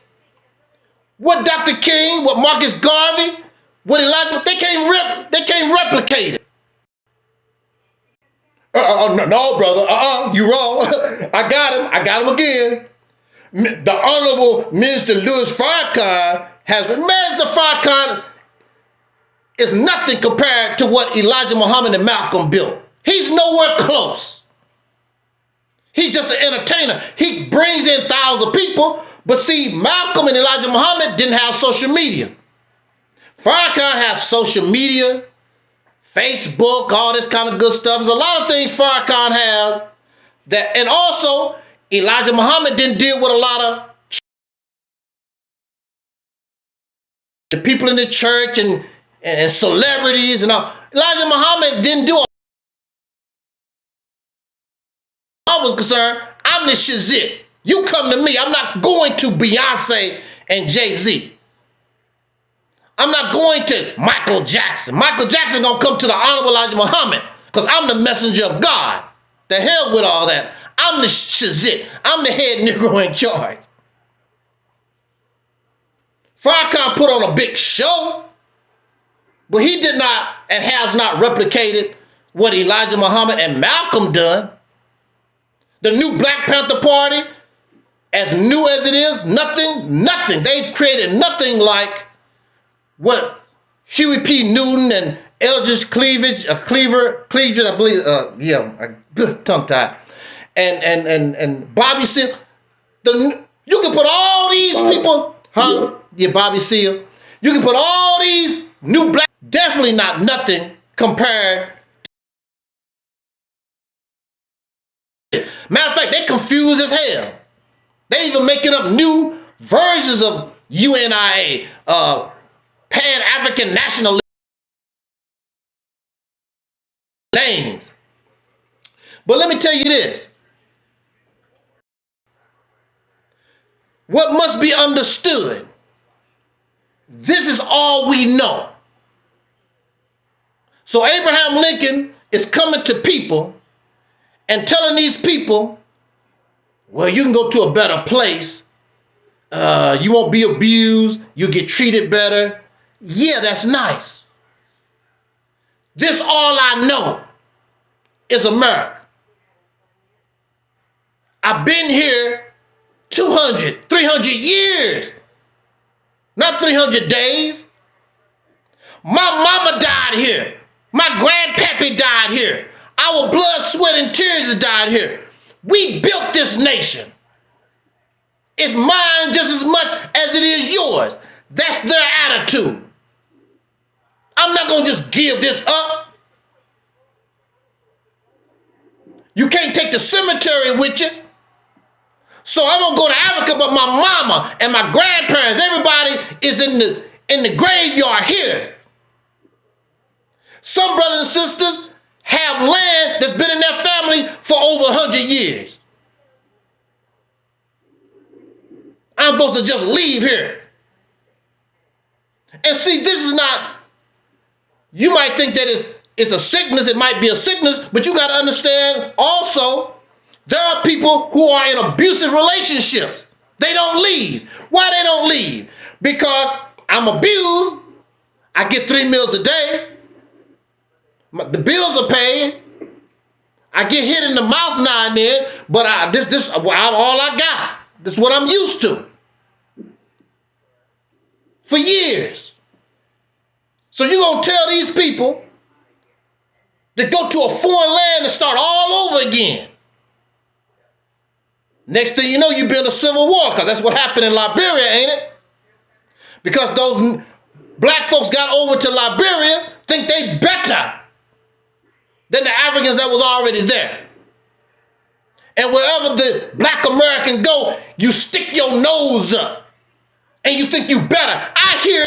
what Dr. King, what Marcus Garvey, what Elijah, they can't replicate it. No, brother, you wrong. I got him again. The Honorable Minister Louis Farrakhan Minister Farrakhan is nothing compared to what Elijah Muhammad and Malcolm built. He's nowhere close. He's just an entertainer. He brings in thousands of people, but see, Malcolm and Elijah Muhammad didn't have social media. Farrakhan has social media, Facebook, all this kind of good stuff. There's a lot of things Farrakhan has that, and also Elijah Muhammad didn't deal with a lot of the people in the church and celebrities and all. Elijah Muhammad didn't do all. I was concerned, I'm the shizit. You come to me. I'm not going to Beyonce and Jay-Z. I'm not going to Michael Jackson. Michael Jackson gonna come to the Honorable Elijah Muhammad because I'm the messenger of God. The hell with all that. I'm the shizit. I'm the head Negro in charge. Farrakhan put on a big show, but he did not and has not replicated what Elijah Muhammad and Malcolm done. The new Black Panther Party, as new as it is, nothing. They created nothing like what Huey P. Newton and Eldridge Cleaver, I believe, good tongue tie, and Bobby Seale. You can put all these people, Bobby Seale. You can put all these new black, definitely not nothing compared. Matter of fact, they confused as hell. They even making up new versions of UNIA, Pan-African National names. But let me tell you this. What must be understood, this is all we know. So Abraham Lincoln is coming to people and telling these people, well, you can go to a better place. You won't be abused. You'll get treated better. Yeah, that's nice. This all I know is America. I've been here 200, 300 years. Not 300 days. My mama died here. My grandpappy died here. Our blood, sweat, and tears has died here. We built this nation. It's mine just as much as it is yours. That's their attitude. I'm not going to just give this up. You can't take the cemetery with you. So I'm going to go to Africa, but my mama and my grandparents, everybody is in the graveyard here. Some brothers and sisters have land that's been in their family for over 100 years. I'm supposed to just leave here. And see, this is not, you might think that it's a sickness, it might be a sickness, but you got to understand also, there are people who are in abusive relationships. They don't leave. Why they don't leave? Because I'm abused, I get 3 meals a day, The bills are paid. I get hit in the mouth now and then, but this all I got. This is what I'm used to. For years. So you're going to tell these people to go to a foreign land and start all over again. Next thing you know, you build a civil war, because that's what happened in Liberia, ain't it? Because those black folks got over to Liberia, think they better than the Africans that was already there. And wherever the black American go, you stick your nose up and you think you better. I hear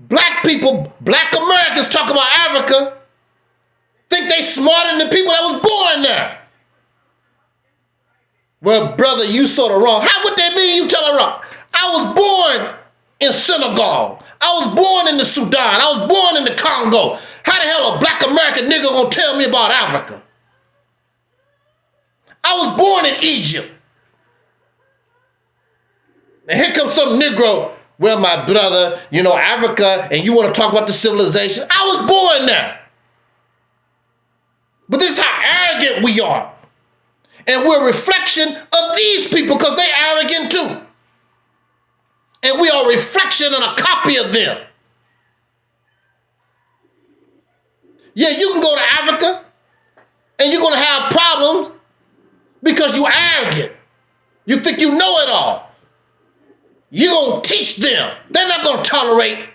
black people, black Americans talk about Africa, think they smarter than the people that was born there. Well, brother, you sort of wrong. How would that mean you tell her wrong? I was born in Senegal. I was born in the Sudan. I was born in the Congo. How the hell a black American nigga gonna tell me about Africa? I was born in Egypt. And here comes some Negro, well, my brother, Africa, and you want to talk about the civilization. I was born there. But this is how arrogant we are. And we're a reflection of these people because they arrogant too. And we are a reflection and a copy of them. Yeah, you can go to Africa and you're going to have problems because you're arrogant. You think you know it all. You're going to teach them. They're not going to tolerate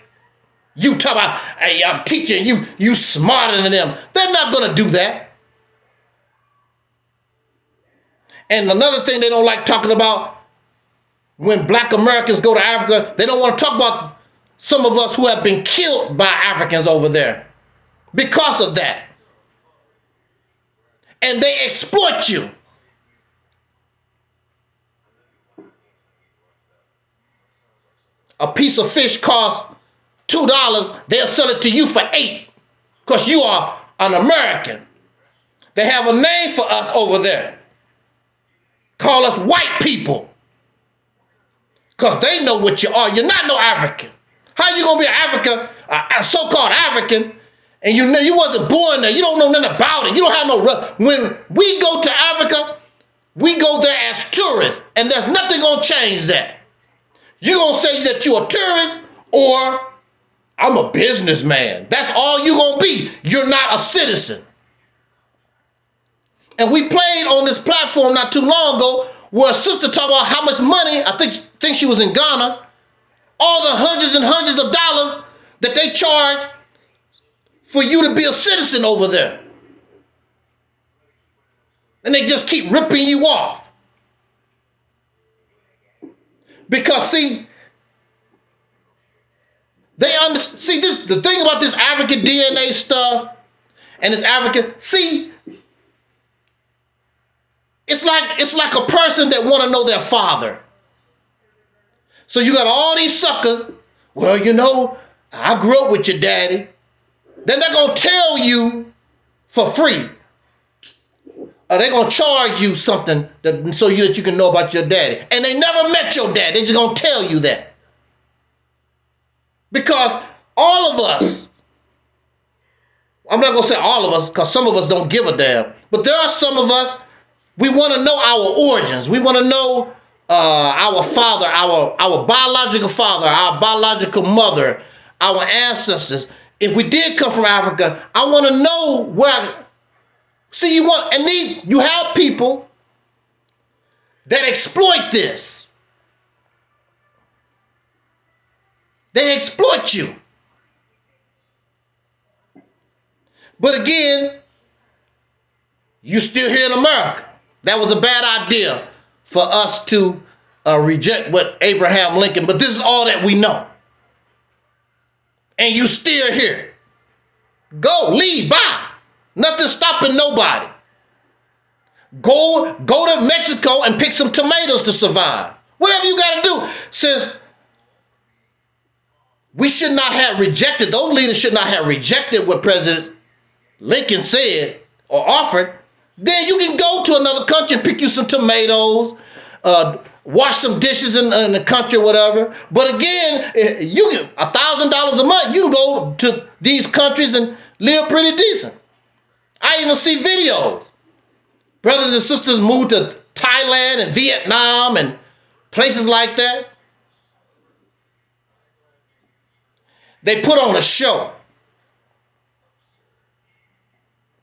you talk about, hey, I'm teaching you smarter than them. They're not going to do that. And another thing they don't like talking about, when black Americans go to Africa, they don't want to talk about some of us who have been killed by Africans over there because of that. And they exploit you. A piece of fish costs $2. They'll sell it to you for $8 because you are an American. They have a name for us over there. Call us white people. Because they know what you are. You're not no African. How you going to be an African, a so-called African, and you wasn't born there. You don't know nothing about it. You don't have no... When we go to Africa, we go there as tourists, and there's nothing going to change that. You're going to say that you're a tourist, or I'm a businessman. That's all you're going to be. You're not a citizen. And we played on this platform not too long ago where a sister talked about how much money, I think she was in Ghana, all the hundreds and hundreds of dollars that they charge for you to be a citizen over there. And they just keep ripping you off. Because see, the thing about this African DNA stuff and this African, it's like a person that want to know their father. So you got all these suckers. Well, I grew up with your daddy. They're not going to tell you for free. Or they're going to charge you something so that you can know about your daddy. And they never met your dad. They're just going to tell you that. Because all of us, I'm not going to say all of us because some of us don't give a damn. But there are some of us, we want to know our origins. We want to know our father, our biological father, our biological mother, our ancestors. If we did come from Africa, I want to know where. See, you have people that exploit this. They exploit you. But again, you still here in America. That was a bad idea for us to reject what Abraham Lincoln, but this is all that we know. And you still here. Go, leave, bye. Nothing stopping nobody. Go to Mexico and pick some tomatoes to survive. Whatever you got to do. Since we should not have rejected, those leaders should not have rejected what President Lincoln said or offered, then you can go to another country and pick you some tomatoes, wash some dishes in the country or whatever. But again, you get $1,000 a month. You can go to these countries and live pretty decent. I even see videos. Brothers and sisters move to Thailand and Vietnam and places like that. They put on a show.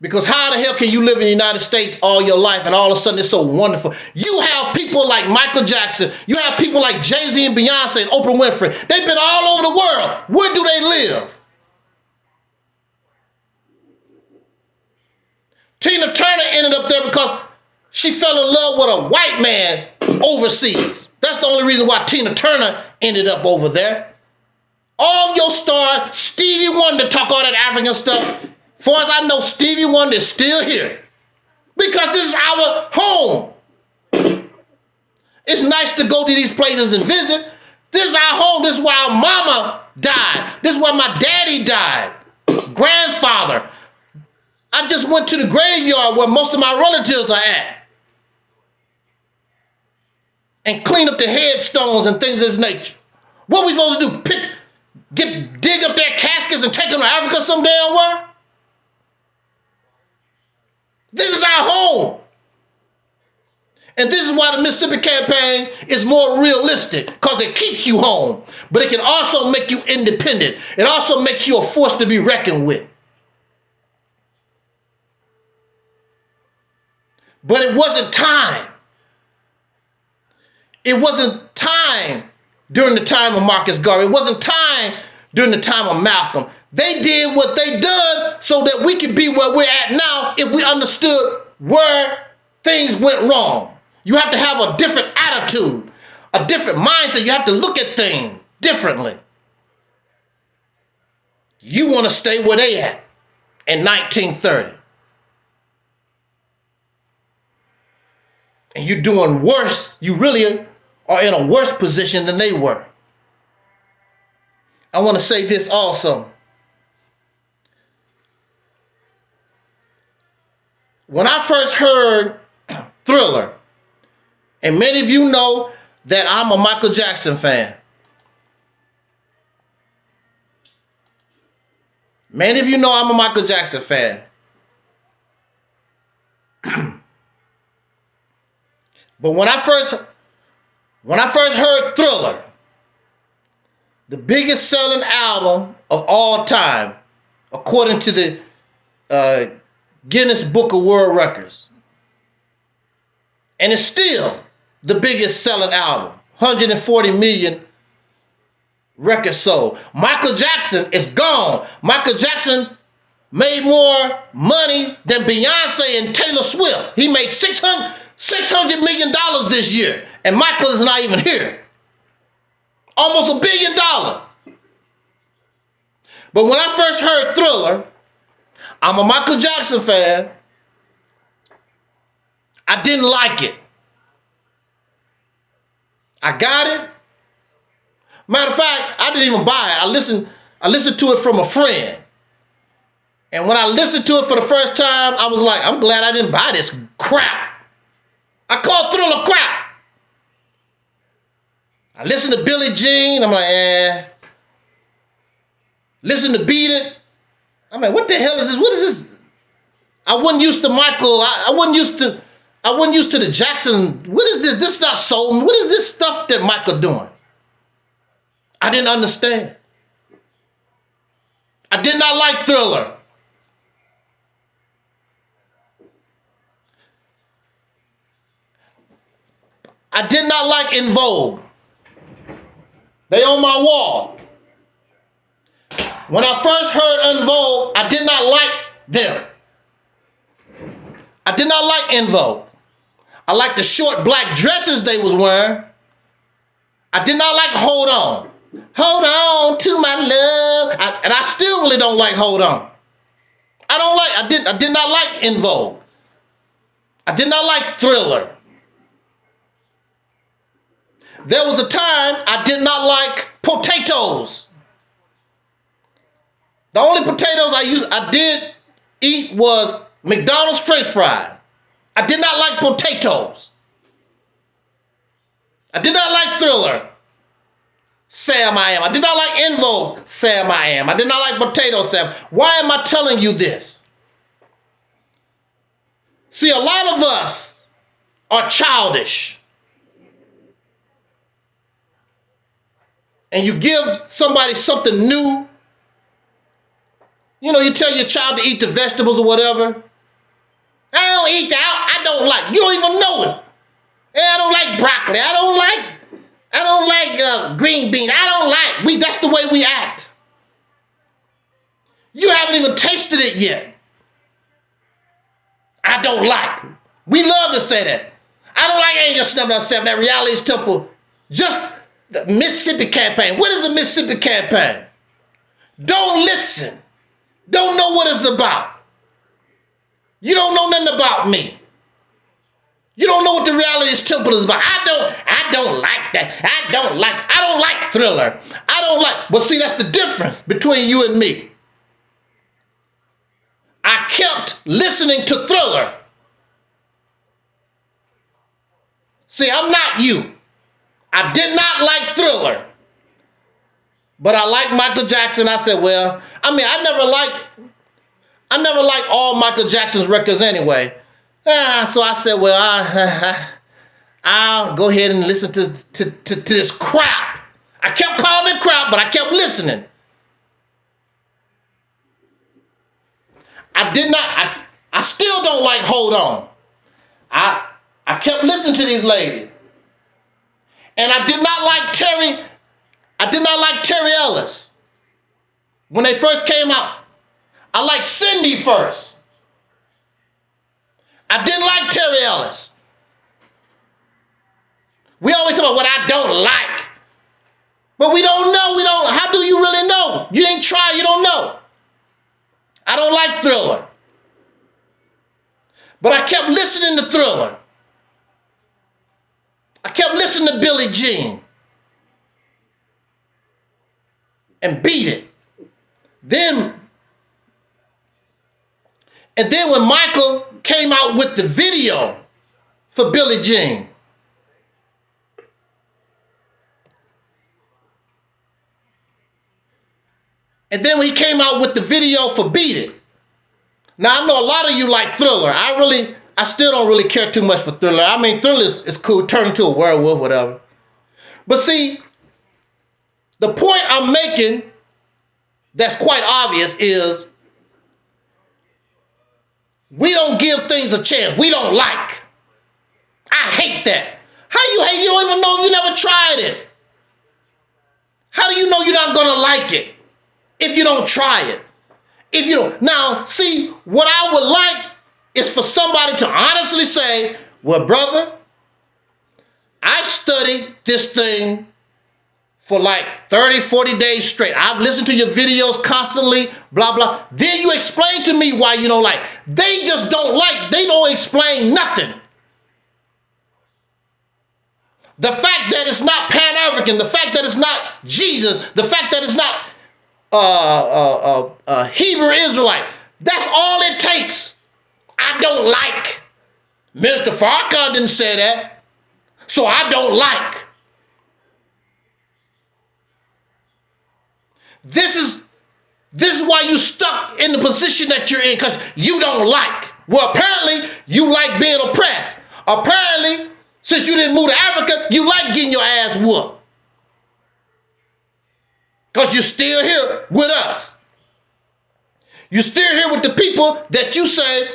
Because how the hell can you live in the United States all your life and all of a sudden it's so wonderful? You have people like Michael Jackson. You have people like Jay-Z and Beyonce and Oprah Winfrey. They've been all over the world. Where do they live? Tina Turner ended up there because she fell in love with a white man overseas. That's the only reason why Tina Turner ended up over there. All your stars, Stevie Wonder talk all that African stuff. As far as I know, Stevie Wonder is still here because this is our home. It's nice to go to these places and visit. This is our home. This is where our mama died. This is where my daddy died. Grandfather. I just went to the graveyard where most of my relatives are at and clean up the headstones and things of this nature. What are we supposed to do? Dig up their caskets and take them to Africa some damn where? This is our home. And this is why the Mississippi campaign is more realistic, because it keeps you home. But it can also make you independent. It also makes you a force to be reckoned with. But it wasn't time. It wasn't time during the time of Marcus Garvey. It wasn't time during the time of Malcolm. They did what they done so that we could be where we're at now if we understood where things went wrong. You have to have a different attitude, a different mindset. You have to look at things differently. You want to stay where they at in 1930. And you're doing worse. You really are in a worse position than they were. I want to say this also. When I first heard Thriller, and many of you know that I'm a Michael Jackson fan. Many of you know I'm a Michael Jackson fan. But when I first heard Thriller, the biggest selling album of all time, according to the Guinness Book of World Records, and it's still the biggest selling album, 140 million records sold. Michael Jackson is gone. Michael Jackson made more money than Beyonce and Taylor Swift. He made $600 million this year, and Michael is not even here. Almost $1 billion. But when I first heard Thriller, I'm a Michael Jackson fan. I didn't like it. I got it. Matter of fact, I didn't even buy it. I listened to it from a friend. And when I listened to it for the first time, I was like, I'm glad I didn't buy this crap. I call Thriller crap. I listened to Billie Jean. I'm like, eh. Listen to Beat It. I'm like, what the hell is this? What is this? I wasn't used to Michael. I wasn't used to the Jackson. What is this? This is not soul. What is this stuff that Michael doing? I didn't understand. I did not like Thriller. I did not like In Vogue. They on my wall. When I first heard In Vogue, I did not like them. I did not like In Vogue. I liked the short black dresses they was wearing. I did not like Hold On. Hold on to my love. And I still really don't like Hold On. I did not like In Vogue. I did not like Thriller. There was a time I did not like potatoes. The only potatoes I did eat was McDonald's French fry. I did not like potatoes. I did not like Thriller. Sam I am. I did not like En Vogue Sam I am. I did not like Potato Sam. Why am I telling you this? See, a lot of us are childish. And you give somebody something new. You know, you tell your child to eat the vegetables or whatever. I don't eat that. I don't like. You don't even know it. And I don't like broccoli. I don't like green beans. I don't like. That's the way we act. You haven't even tasted it yet. I don't like. We love to say that. I don't like Angel Snub Number 7, that Reality's Temple. Just the Mississippi campaign. What is the Mississippi campaign? Don't listen. Don't know what it's about. You don't know nothing about me. You don't know what the Reality's Temple is about. I don't like that. I don't like Thriller. But see, that's the difference between you and me. I kept listening to Thriller. See, I'm not you. I did not like Thriller. But I like Michael Jackson. I said, well, I never liked all Michael Jackson's records anyway. So I said, well, I'll go ahead and listen to this crap. I kept calling it crap, but I kept listening. I still don't like Hold On. I kept listening to these ladies. And I did not like Terry Ellis. When they first came out, I liked Cindy first. I didn't like Terry Ellis. We always talk about what I don't like. But we don't know. How do you really know? You ain't tried, you don't know. I don't like Thriller. But I kept listening to Thriller. I kept listening to Billie Jean. And Beat It. And then when Michael came out with the video for Billie Jean, and then when he came out with the video for Beat It. Now I know a lot of you like Thriller. I still don't really care too much for Thriller. I mean, Thriller is cool, turn into a werewolf, whatever. But see, the point I'm making that's quite obvious is we don't give things a chance. We don't like. I hate that. How you hate? You don't even know, you never tried it. How do you know you're not going to like it if you don't try it? If you don't. Now, see, what I would like is for somebody to honestly say, well, brother, I've studied this thing for like 30, 40 days straight. I've listened to your videos constantly, blah, blah. Then you explain to me why you don't like. They just don't like. They don't explain nothing. The fact that it's not Pan-African, the fact that it's not Jesus, the fact that it's not Hebrew Israelite, that's all it takes. I don't like. Mr. Farrakhan didn't say that, so I don't like. This is why you stuck in the position that you're in, because you don't like. Well, apparently you like being oppressed. Apparently, since you didn't move to Africa, you like getting your ass whooped. Because you're still here with us. You're still here with the people that you say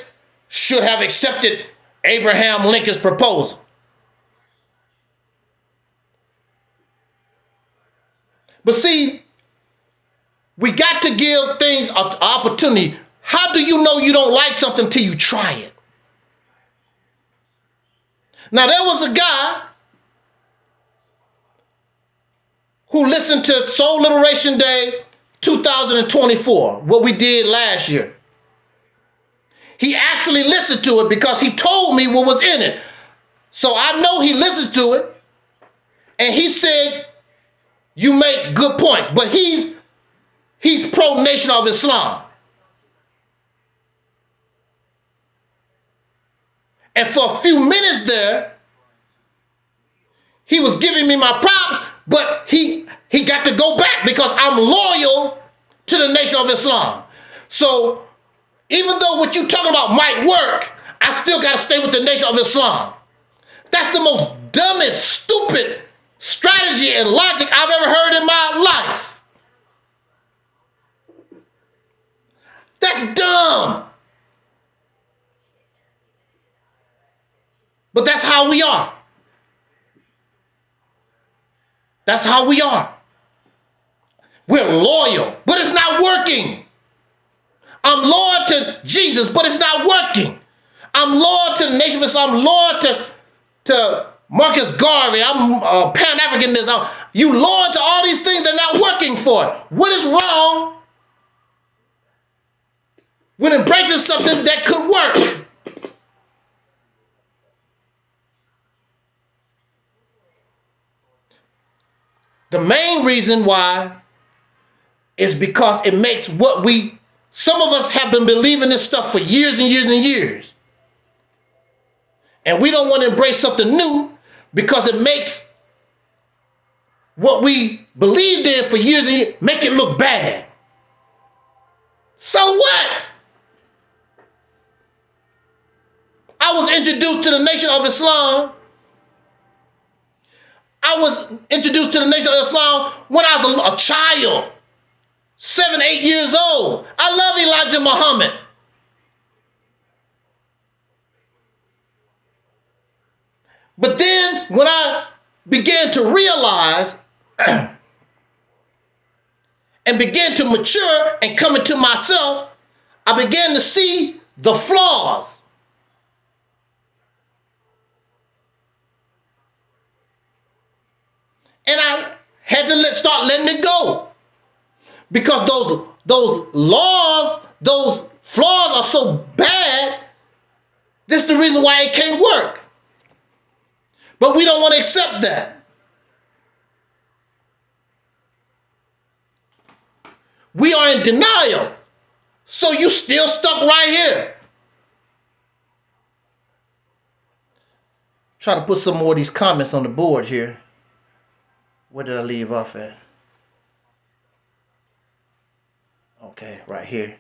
should have accepted Abraham Lincoln's proposal. But see, we got to give things an opportunity. How do you know you don't like something till you try it? Now, there was a guy who listened to Soul Liberation Day 2024, what we did last year. He actually listened to it because he told me what was in it. So I know he listened to it, and he said, you make good points, but he's pro-Nation of Islam. And for a few minutes there, he was giving me my props, but he got to go back because I'm loyal to the Nation of Islam. So even though what you talking about might work, I still got to stay with the Nation of Islam. That's the most dumbest, stupid strategy and logic I've ever heard in my life. That's dumb. But that's how we are. That's how we are. We're loyal, but it's not working. I'm loyal to Jesus, but it's not working. I'm loyal to the Nation of Islam. I'm loyal to Marcus Garvey. I'm Pan-Africanist. You loyal to all these things that are not working for it. What is wrong with embracing something that could work? The main reason why is because it makes some of us have been believing this stuff for years and years and years. And we don't want to embrace something new because it makes what we believed in for years and years, make it look bad. So what? I was introduced to the Nation of Islam. I was introduced to the Nation of Islam when I was a child, 7, 8 years old. I love Elijah Muhammad. But then when I began to realize and began to mature and come into myself, I began to see the flaws. And I had to start letting it go. Because those laws, those flaws are so bad, this is the reason why it can't work. But we don't want to accept that. We are in denial. So you still stuck right here. Try to put some more of these comments on the board here. Where did I leave off at? Okay, right here.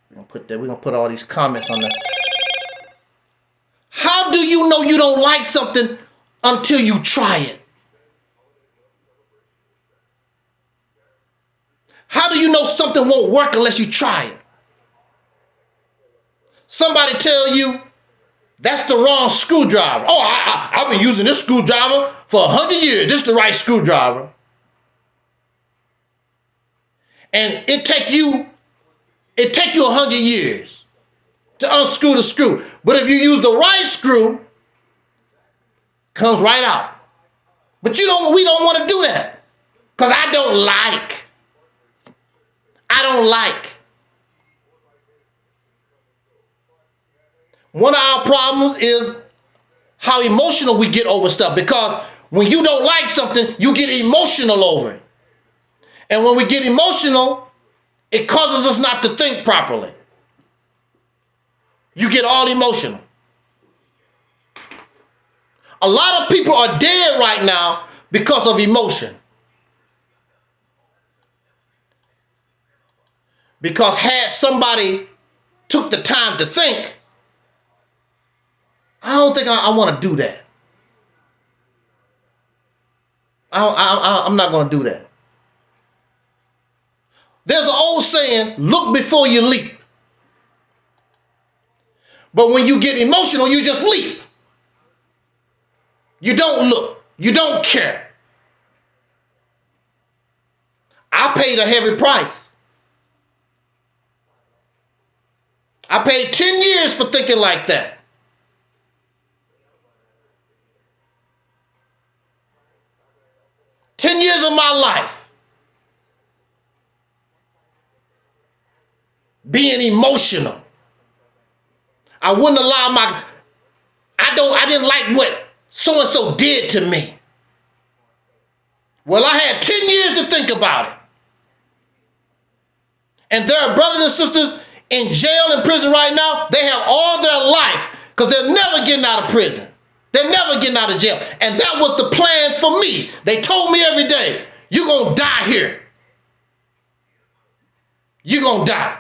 We're gonna put all these comments on there. How do you know you don't like something until you try it? How do you know something won't work unless you try it? Somebody tell you that's the wrong screwdriver. Oh, I've been using this screwdriver for 100 years. This is the right screwdriver. And it take you 100 years to unscrew the screw. But if you use the right screw, it comes right out. But we don't want to do that. Because I don't like. One of our problems is how emotional we get over stuff, because when you don't like something, you get emotional over it. And when we get emotional, it causes us not to think properly. You get all emotional. A lot of people are dead right now because of emotion. Because had somebody took the time to think, I don't think I want to do that. I'm not going to do that. There's an old saying, look before you leap. But when you get emotional, you just leap. You don't look. You don't care. I paid a heavy price. I paid 10 years for thinking like that. 10 years of my life being emotional. I wouldn't allow I didn't like what so-and-so did to me. Well, I had 10 years to think about it. And there are brothers and sisters in jail and prison right now. They have all their life because they're never getting out of prison. They're never getting out of jail. And that was the plan for me. They told me every day, you're going to die here. You're going to die.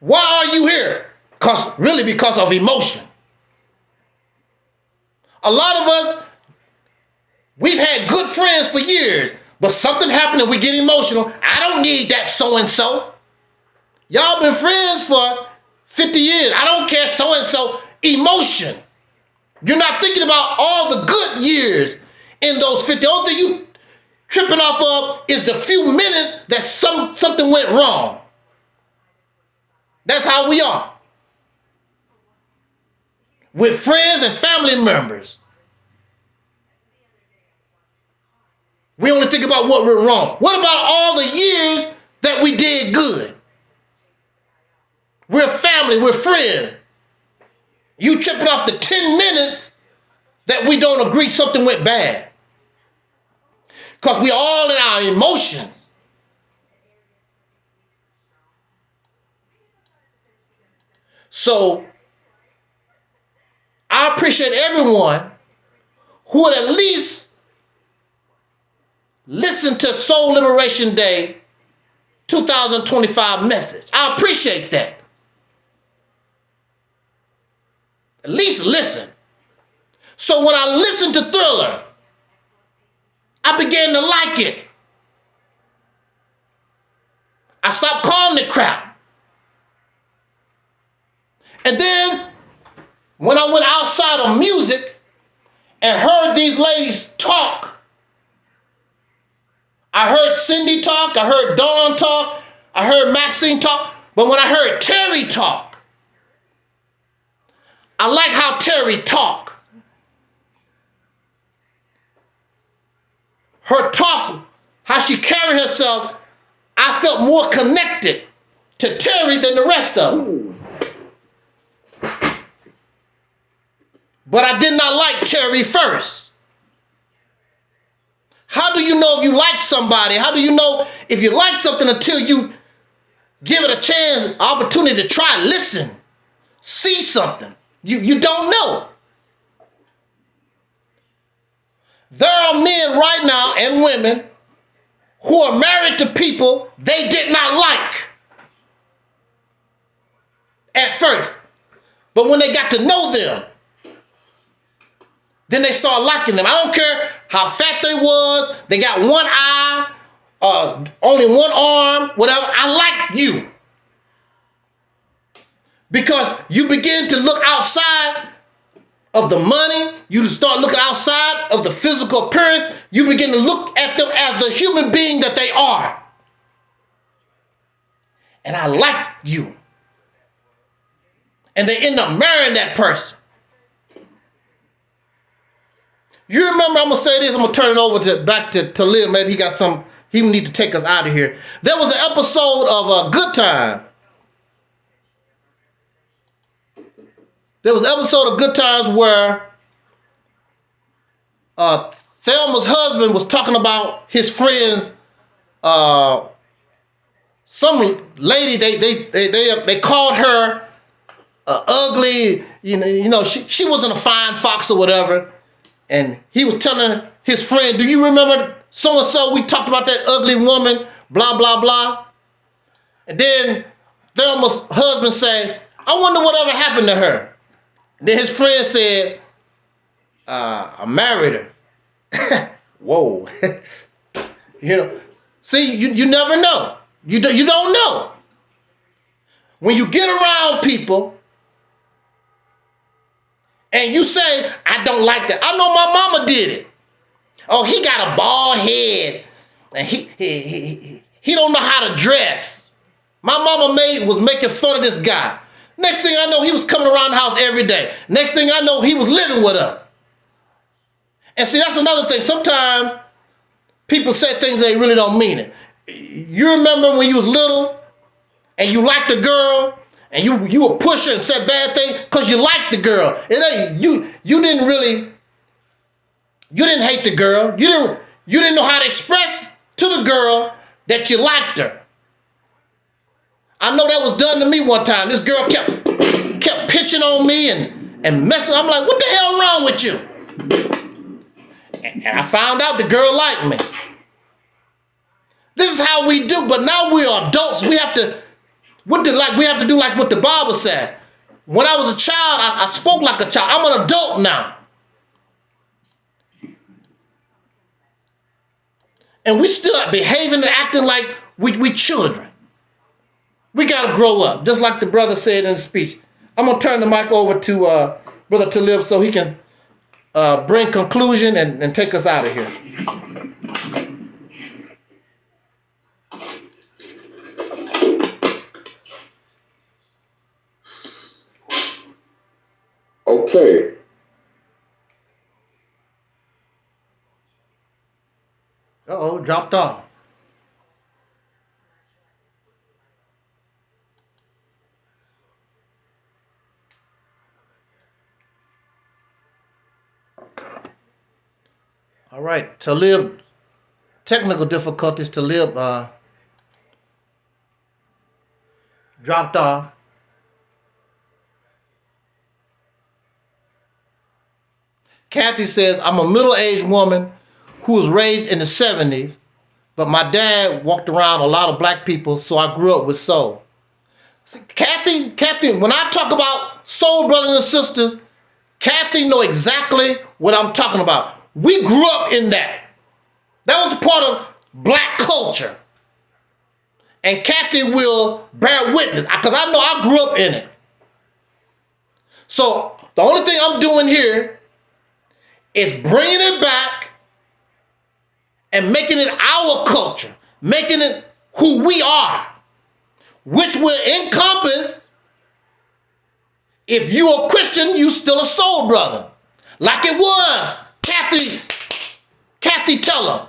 Why are you here? Because of emotion. A lot of us, we've had good friends for years, but something happened and we get emotional. I don't need that so-and-so. Y'all been friends for 50 years. I don't care so-and-so. Emotion. You're not thinking about all the good years in those 50. The only thing you tripping off of is the few minutes that something went wrong. That's how we are. With friends and family members. We only think about what went wrong. What about all the years that we did good? We're family, we're friends. You tripping off the 10 minutes that we don't agree something went bad. Because we're all in our emotions. So, I appreciate everyone who would at least listen to Soul Liberation Day 2025 message. I appreciate that. At least listen. So when I listened to Thriller, I began to like it. I stopped calling it crap. And then when I went outside of music and heard these ladies talk, I heard Cindy talk, I heard Dawn talk, I heard Maxine talk, but when I heard Terry talk, I like how Terry talk. Her talk, how she carried herself, I felt more connected to Terry than the rest of them. But I did not like Terry first. How do you know if you like somebody? How do you know if you like something until you give it a chance, opportunity to try, listen, see something? You don't know. There are men right now and women who are married to people they did not like at first. But when they got to know them, then they start liking them. I don't care how fat they was, they got one eye, only one arm, whatever. I like you. Because you begin to look outside of the money, you start looking outside of the physical appearance, you begin to look at them as the human being that they are. And I like you. And they end up marrying that person. You remember, I'm going to say this, I'm going to turn it over back to Taalib. Maybe he need to take us out of here. There was an episode of Good Time. There was an episode of Good Times where Thelma's husband was talking about his friends. Some lady, they called her ugly. You know, she wasn't a fine fox or whatever. And he was telling his friend, do you remember so-and-so? We talked about that ugly woman, blah, blah, blah. And then Thelma's husband said, I wonder whatever happened to her. And then his friend said, I married her. Whoa. You know, see, you never know. You don't know. When you get around people and you say, I don't like that. I know my mama did it. Oh, he got a bald head and he don't know how to dress. My mama was making fun of this guy. Next thing I know, he was coming around the house every day. Next thing I know, he was living with us. And see, that's another thing. Sometimes people say things they really don't mean it. You remember when you was little and you liked a girl and you would push her and said bad things because you liked the girl. It ain't you didn't hate the girl. You didn't know how to express to the girl that you liked her. I know that was done to me one time. This girl kept pitching on me and messing. I'm like, what the hell wrong with you? And I found out the girl liked me. This is how we do, but now we are adults. We have to, we have to do like what the Bible said. When I was a child, I spoke like a child. I'm an adult now. And we still behaving and acting like we children. We got to grow up, just like the brother said in the speech. I'm going to turn the mic over to Brother Taalib so he can bring conclusion and take us out of here. Okay. Uh-oh, dropped off. All right, Taalib, technical difficulties. Taalib dropped off. Kathy says, I'm a middle-aged woman who was raised in the 70s, but my dad walked around a lot of black people, so I grew up with soul. See, Kathy, when I talk about soul brothers and sisters, Kathy know exactly what I'm talking about. We grew up in that. That was part of black culture. And Kathy will bear witness, because I know I grew up in it. So the only thing I'm doing here is bringing it back and making it our culture, making it who we are, which will encompass, if you a Christian, you still a soul brother. Like it was, Kathy Teller.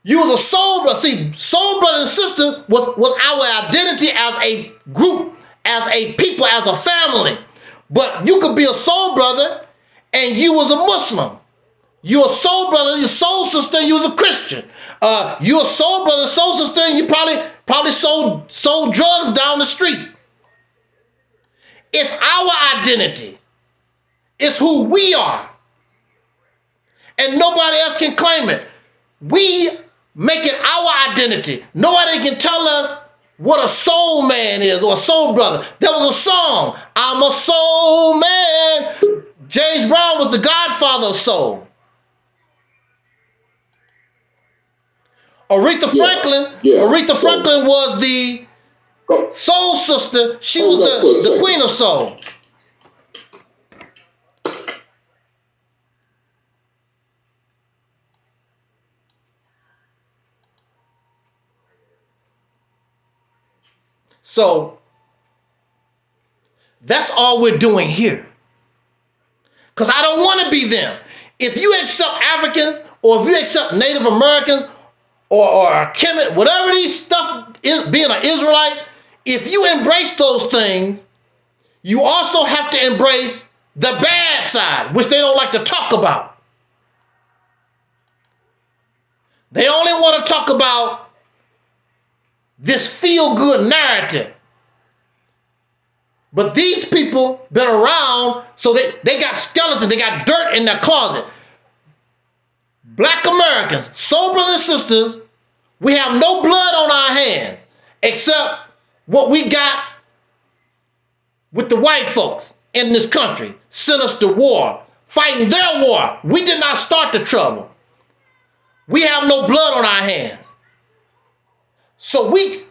You was a soul brother. See, soul brother and sister was our identity as a group, as a people, as a family. But you could be a soul brother and you was a Muslim. You a soul brother, your soul sister, you was a Christian. You a soul brother, soul sister, and you probably sold drugs down the street. It's our identity. It's who we are. And nobody else can claim it. We make it our identity. Nobody can tell us what a soul man is or a soul brother. There was a song, I'm a soul man. James Brown was the godfather of soul. Aretha Franklin was the soul sister. She was the queen of soul. So that's all we're doing here. Because I don't want to be them. If you accept Africans, or if you accept Native Americans, or Kemet, whatever these stuff is, being an Israelite, if you embrace those things, you also have to embrace the bad side, which they don't like to talk about. They only want to talk about this feel-good narrative. But these people been around, so they got skeletons, they got dirt in their closet. Black Americans, soul brothers and sisters, we have no blood on our hands except what we got with the white folks in this country, sent us to war, fighting their war. We did not start the trouble. We have no blood on our hands. So we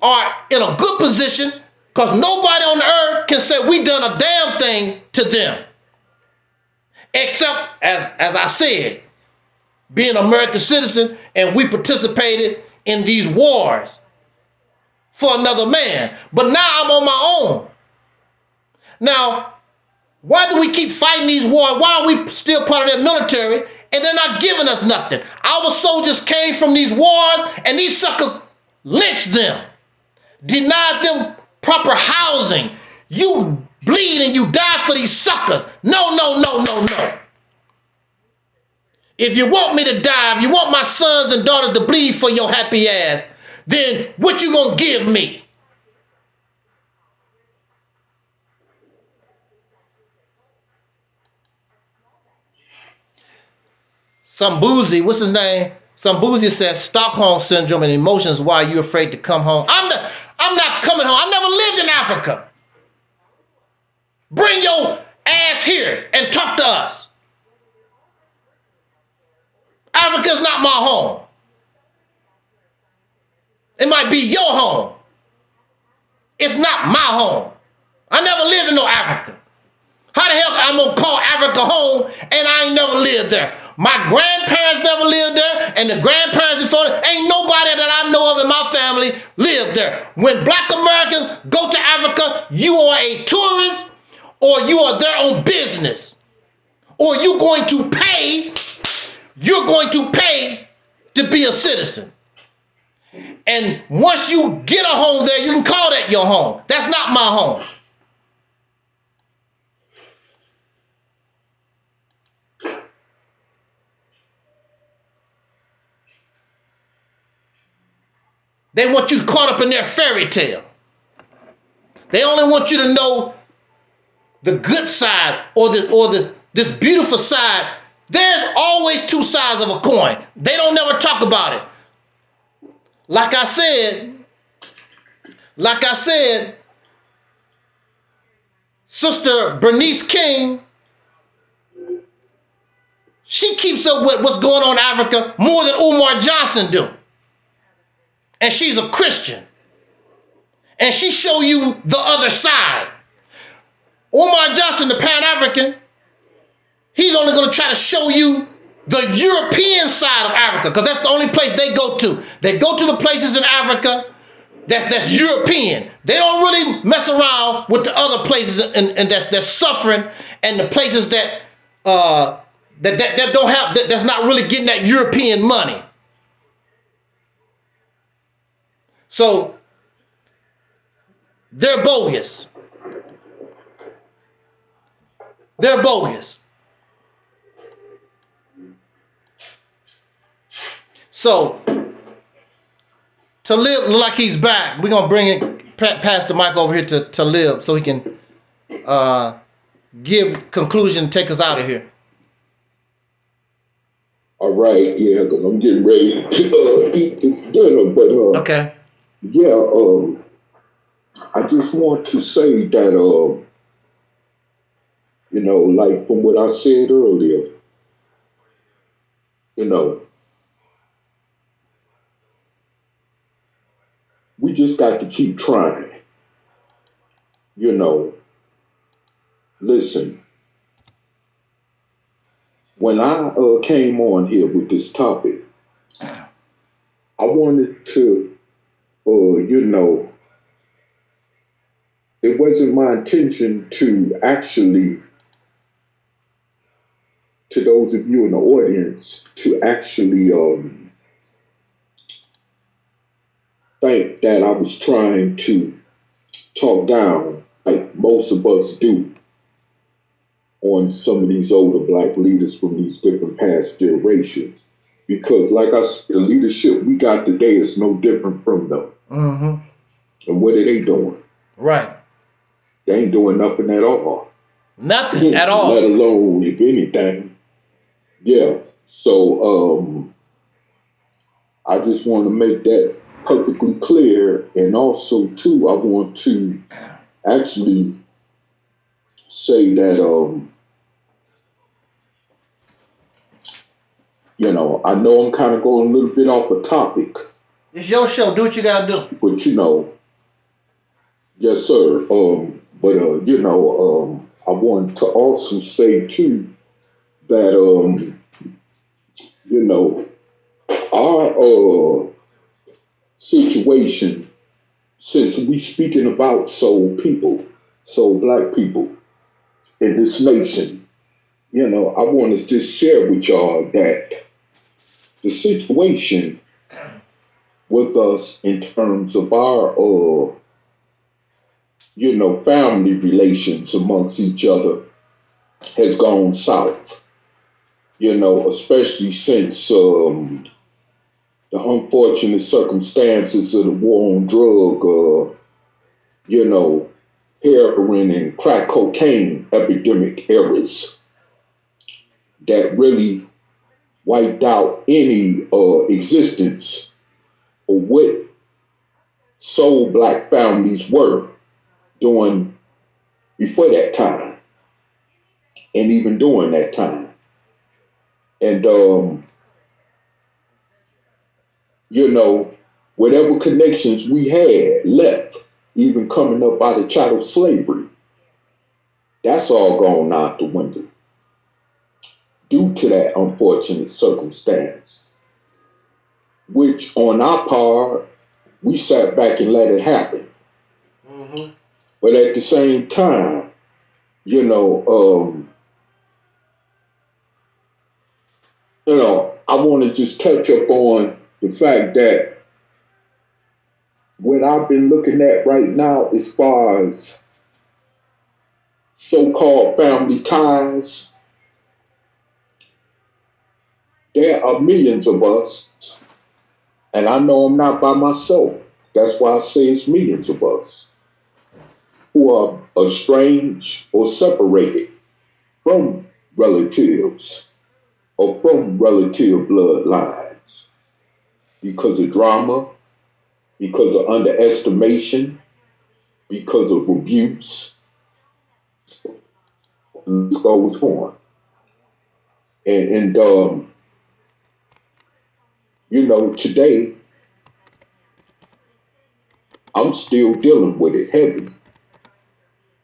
are in a good position, because nobody on the earth can say we done a damn thing to them. Except, as I said, being an American citizen, and we participated in these wars for another man. But now I'm on my own. Now, why do we keep fighting these wars? Why are we still part of their military and they're not giving us nothing? Our soldiers came from these wars and these suckers lynched them, denied them proper housing. You bleed and you die for these suckers. No, no, no, no, no. If you want me to die, if you want my sons and daughters to bleed for your happy ass, then what you gonna give me? Boozy, what's his name? Some Boozy says Stockholm syndrome and emotions why you're afraid to come home. I'm not coming home. I never lived in Africa. Bring your ass here and talk to us. Africa's not my home. It might be your home. It's not my home. I never lived in no Africa. How the hell I'm gonna call Africa home and I ain't never lived there? My grandparents never lived there, and the grandparents before that, ain't nobody that I know of in my family lived there. When black Americans go to Africa, you are a tourist or you are there on business. Or you're going to pay to be a citizen. And once you get a home there, you can call that your home. That's not my home. They want you caught up in their fairy tale. They only want you to know the good side or this beautiful side. There's always two sides of a coin. They don't never talk about it. Like I said, Sister Bernice King, she keeps up with what's going on in Africa more than Umar Johnson do. And she's a Christian. And she show you the other side. Umar Johnson, the Pan-African, he's only going to try to show you the European side of Africa, because that's the only place they go to. They go to the places in Africa that's European. They don't really mess around with the other places and that's suffering, and the places that don't have that's not really getting that European money. So they're bogus. They're bogus. So Taalib look like he's back. We're gonna pass the mic over here to Taalib so he can give conclusion, take us out of here. All right, yeah, because I'm getting ready to eat this dinner, but okay. Yeah, I just want to say that like from what I said earlier, we just got to keep trying. Listen, when I came on here with this topic, I wanted to, it wasn't my intention to actually, to those of you in the audience, to actually think that I was trying to talk down like most of us do on some of these older black leaders from these different past generations. Because like I said, the leadership we got today is no different from them. Mm-hmm. And what are they doing? Right. They ain't doing nothing at all. Nothing at all. Let alone, if anything. Yeah. So I just want to make that perfectly clear. And also, too, I want to actually say that, I know I'm kind of going a little bit off a topic. It's your show. Do what you got to do. But, yes, sir. But I want to also say, too, that, our situation, since we speaking about soul black people in this nation, I want to just share with y'all that the situation with us in terms of our, family relations amongst each other has gone south, especially since the unfortunate circumstances of the war on drug, heroin and crack cocaine epidemic eras that really wiped out any existence of what soul black families were doing before that time and even during that time. And, you know, whatever connections we had left, even coming up out of chattel slavery, that's all gone out the window due to that unfortunate circumstance, which on our part, we sat back and let it happen. Mm-hmm. But at the same time, you know, I want to just touch up on the fact that what I've been looking at right now, as far as so-called family ties, there are millions of us, and I know I'm not by myself. That's why I say it's millions of us who are estranged or separated from relatives or from relative bloodlines because of drama, because of underestimation, because of abuse, goes on. And today I'm still dealing with it heavy,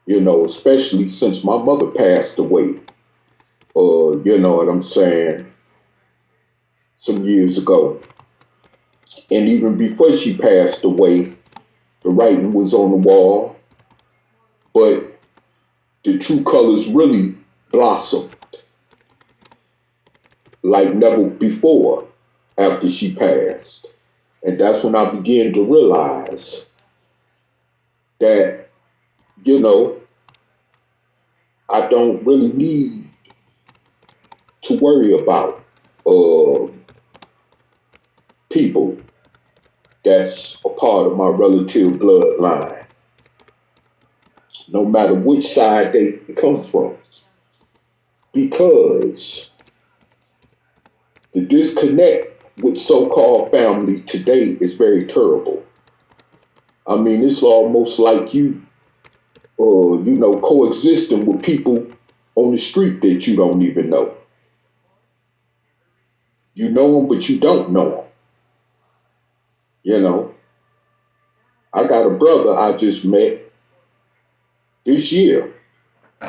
especially since my mother passed away, you know what I'm saying, some years ago. And even before she passed away, the writing was on the wall, but the true colors really blossomed like never before after she passed. And that's when I began to realize that, you know, I don't really need to worry about uh, people that's a part of my relative bloodline, no matter which side they come from, because the disconnect with so-called family today is very terrible. I mean, it's almost like coexisting with people on the street that you don't even know. You know them, but you don't know them. You know, I got a brother I just met this year.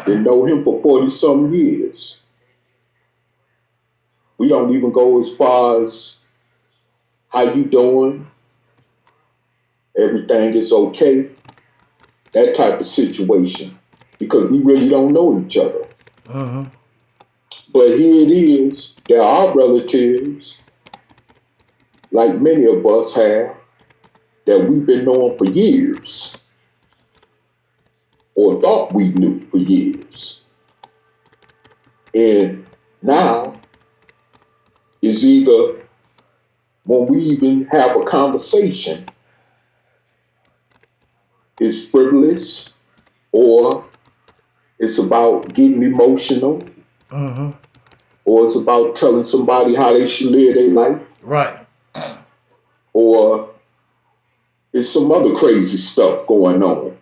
Been know him for 40 some years. We don't even go as far as how you doing, everything is okay, that type of situation, because we really don't know each other. Mm-hmm. But here it is, there are relatives, like many of us have, that we've been knowing for years, or thought we knew for years. And now is either when we even have a conversation, it's frivolous or it's about getting emotional Mm-hmm. or it's about telling somebody how they should live their life Right. or it's some other crazy stuff going on,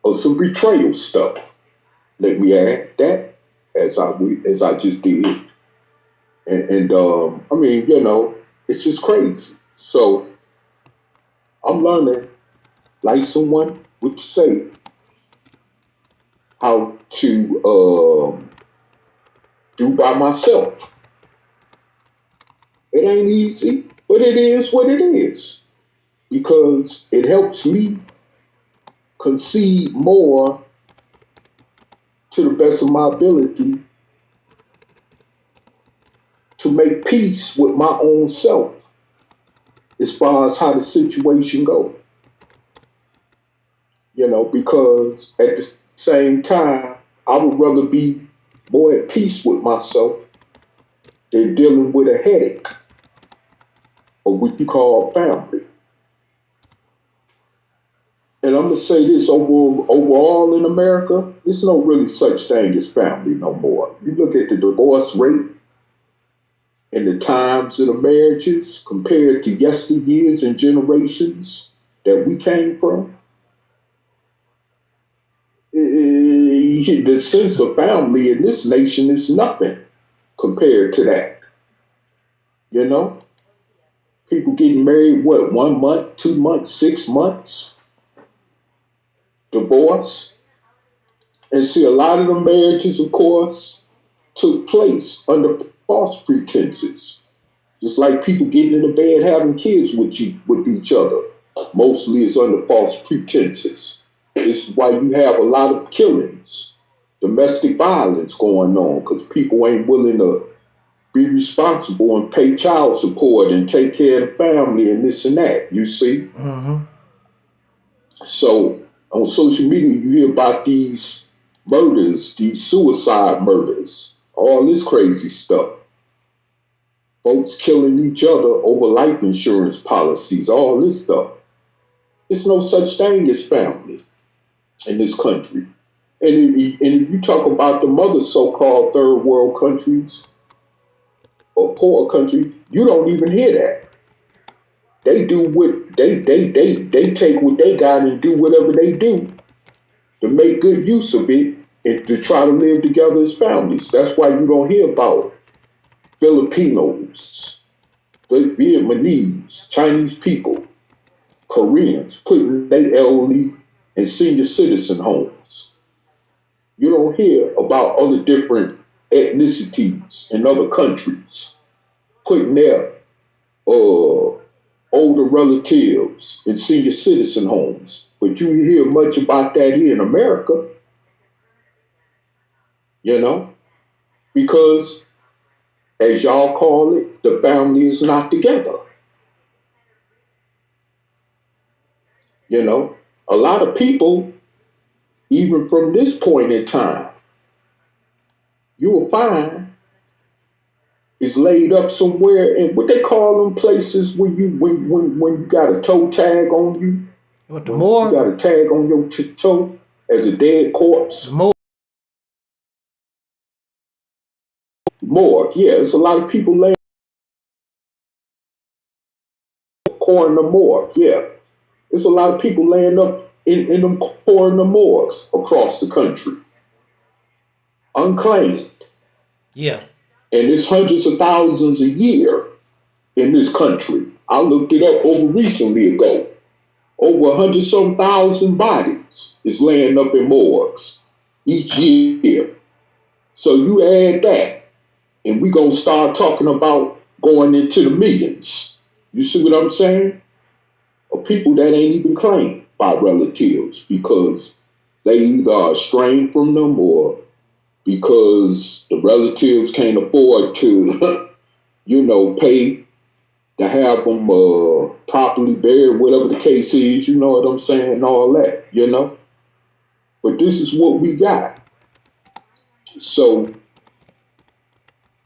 or some betrayal stuff. Let me add that as I just did. And I mean, it's just crazy. So I'm learning, like someone would say, how to do by myself. It ain't easy, but it is what it is because it helps me concede more to the best of my ability to make peace with my own self as far as how the situation goes. Because at the same time, I would rather be more at peace with myself than dealing with a headache of what you call family. And I'm gonna say this overall in America, there's no really such thing as family no more. You look at the divorce rate and the times of the marriages compared to yesteryears and generations that we came from, the sense of family in this nation is nothing compared to that. You know, people getting married, what, 1 month, 2 months, 6 months, divorce. And see, a lot of the marriages, of course, took place under false pretenses. Just like people getting into bed having kids with each other. Mostly it's under false pretenses. This is why you have a lot of killings, domestic violence going on, because people ain't willing to be responsible and pay child support and take care of the family and this and that, you see? Mm-hmm. So on social media, you hear about these murders, these suicide murders, all this crazy stuff. Folks killing each other over life insurance policies, all this stuff. There's no such thing as family in this country. And if you talk about the other so-called third world countries or poor countries, you don't even hear that. They do what they take what they got and do whatever they do to make good use of it and to try to live together as families. That's why you don't hear about Filipinos, the Vietnamese, Chinese people, Koreans putting their elderly and senior citizen homes. You don't hear about other different ethnicities in other countries putting their uh, older relatives in senior citizen homes. But you hear much about that here in America, you know, because as y'all call it, the family is not together. You know, a lot of people, even from this point in time, you will find is laid up somewhere in what they call them places where when you got a toe tag on you, What the when you more? got a tag on your toe as a dead The corpse. more. Morgue, yeah, it's a lot of people laying coroner morgue, yeah. There's a lot of people laying up in them coroner morgues across the country, unclaimed. Yeah. And it's hundreds of thousands a year in this country. I looked it up over recently ago. Over 100 some thousand bodies is laying up in morgues each year. So you add that, and we gonna start talking about going into the millions. You see what I'm saying? Of people that ain't even claimed by relatives because they either are estranged from them or because the relatives can't afford to, pay to have them properly buried, whatever the case is, you know what I'm saying, and all that, you know. But this is what we got. So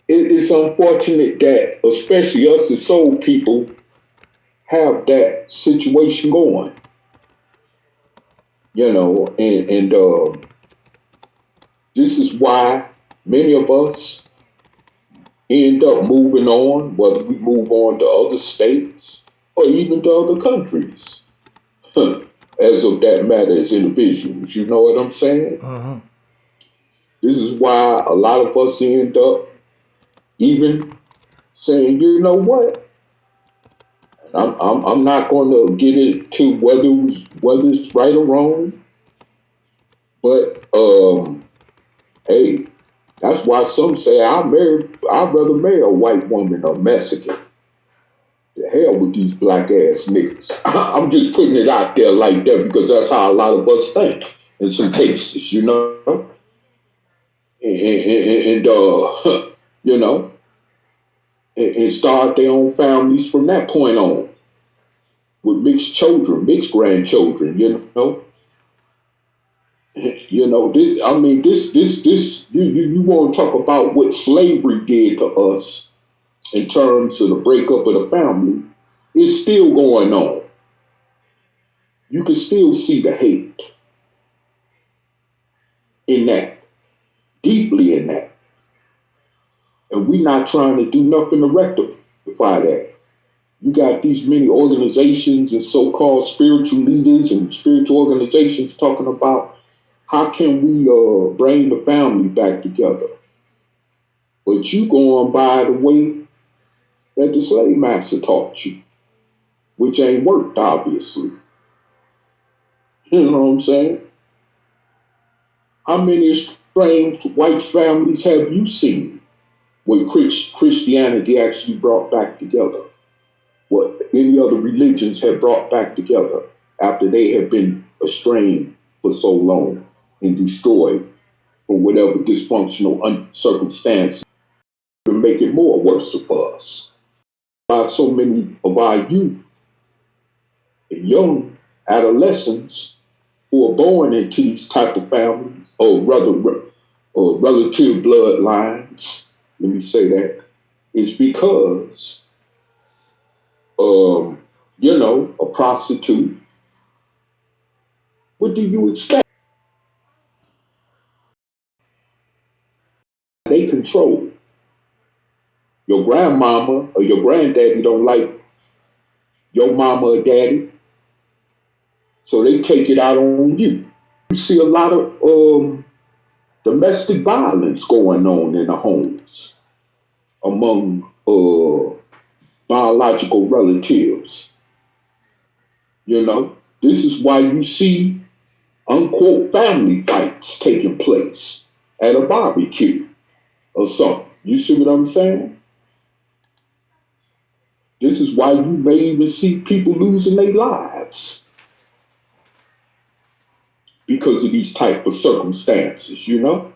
it's unfortunate that, especially us as soul people, have that situation going, and this is why many of us end up moving on, whether we move on to other states or even to other countries, as of that matter, as individuals. You know what I'm saying? Mm-hmm. This is why a lot of us end up even saying, you know what? I'm not going to get into whether it's right or wrong, but hey, that's why some say I'd rather marry a white woman or Mexican. The hell with these black ass niggas. I'm just putting it out there like that because that's how a lot of us think in some cases, you know? And you know, and start their own families from that point on with mixed children, mixed grandchildren, you know? You know, you want to talk about what slavery did to us in terms of the breakup of the family, it's still going on. you can still see the hate in that, deeply in that. And we're not trying to do nothing to rectify that. You got these many organizations and so-called spiritual leaders and spiritual organizations talking about how can we bring the family back together. But you going by the way that the slave master taught you, which ain't worked, obviously. You know what I'm saying? How many estranged white families have you seen where Christianity actually brought back together? What any other religions have brought back together after they have been estranged for so long and destroyed for whatever dysfunctional circumstance to make it more worse for us. By so many of our youth and young adolescents who are born into these type of families or rather or relative bloodlines, let me say that, is because a prostitute, what do you expect? They control. Your grandmama or your granddaddy don't like your mama or daddy, so they take it out on you. You see a lot of domestic violence going on in the homes among biological relatives. You know, this is why you see unquote family fights taking place at a barbecue or something. You see what I'm saying? This is why you may even see people losing their lives because of these type of circumstances, you know?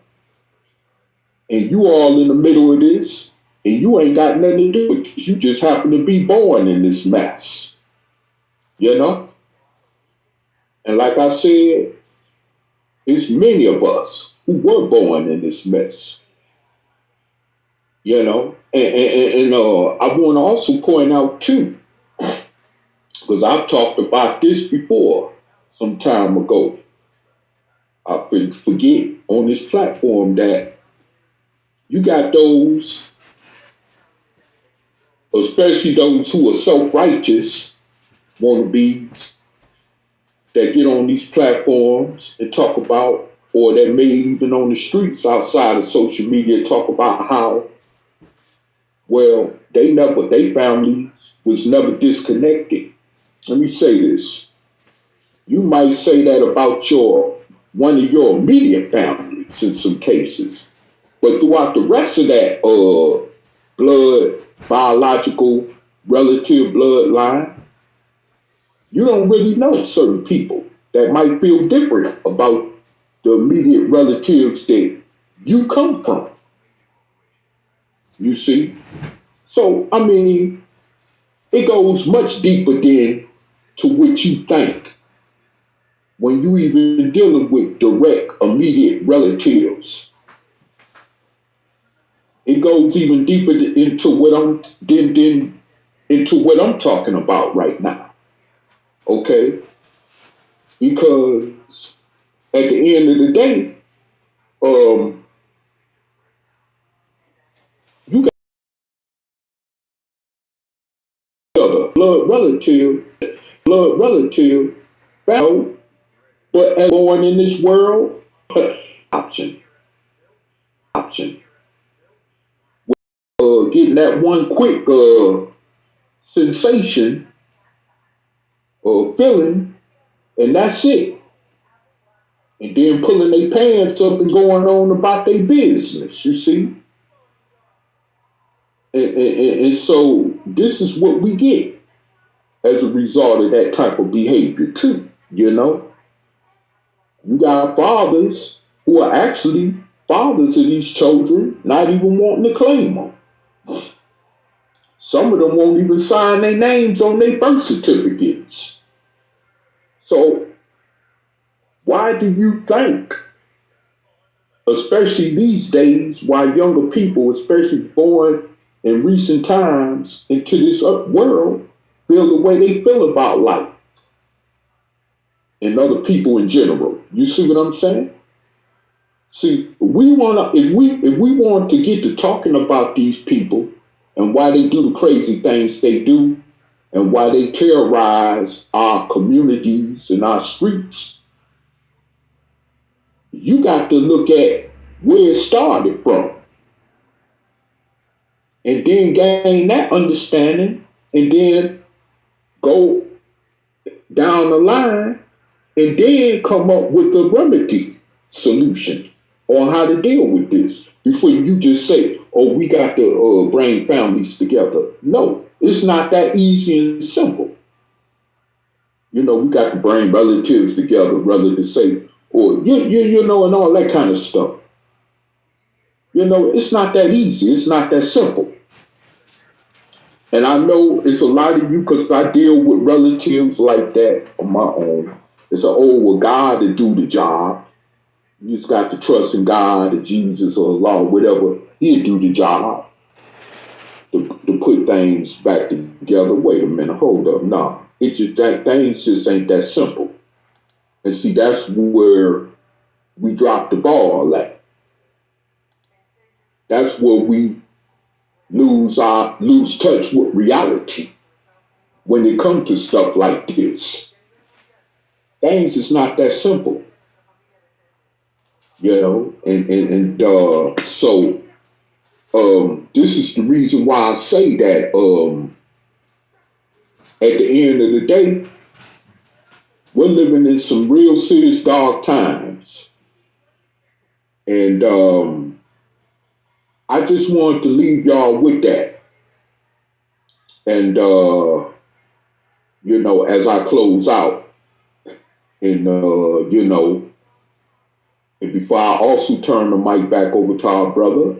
And you all in the middle of this, and you ain't got nothing to do with it. You just happen to be born in this mess, you know? And like I said, it's many of us who were born in this mess, you know? And I want to also point out too, because I've talked about this before some time ago. I forget on this platform that you got those, especially those who are self-righteous wannabes that get on these platforms and talk about, or that may even on the streets outside of social media talk about how, well, they family was never disconnected. Let me say this. You might say that about one of your immediate families in some cases. But throughout the rest of that blood, biological, relative bloodline, you don't really know certain people that might feel different about the immediate relatives that you come from. You see? So, I mean, it goes much deeper than to what you think when you even dealing with direct, immediate relatives. It goes even deeper into what I'm talking about right now. Okay? Because at the end of the day, you got a blood relative, family, but as born in this world, option. Getting that one quick sensation or feeling, and that's it. And then pulling their pants up and going on about their business, you see? And so this is what we get as a result of that type of behavior too, you know? You got fathers who are actually fathers of these children, not even wanting to claim them. Some of them won't even sign their names on their birth certificates. So why do you think, especially these days, why younger people, especially born in recent times into this world, feel the way they feel about life? and other people in general. You see what I'm saying? See, we wanna if we want to get to talking about these people and why they do the crazy things they do and why they terrorize our communities and our streets, you got to look at where it started from and then gain that understanding and then go down the line and then come up with a remedy solution on how to deal with this before you just say, oh, we got to bring families together. No, it's not that easy and simple. We got to bring relatives together rather than say, or and all that kind of stuff. It's not that easy. It's not that simple. And I know it's a lot of you because I deal with relatives like that on my own. It's an old well, God to do the job. You just got to trust in God or Jesus or Allah, whatever. He'll do the job to put things back together. Wait a minute, hold up. No, it just that things just ain't that simple. And see, that's where we drop the ball at. That's where we lose touch with reality when it comes to stuff like this. Things is not that simple, and so this is the reason why I say that at the end of the day, we're living in some real serious dark times. And I just wanted to leave y'all with that. And, as I close out, and, and before I also turn the mic back over to our brother,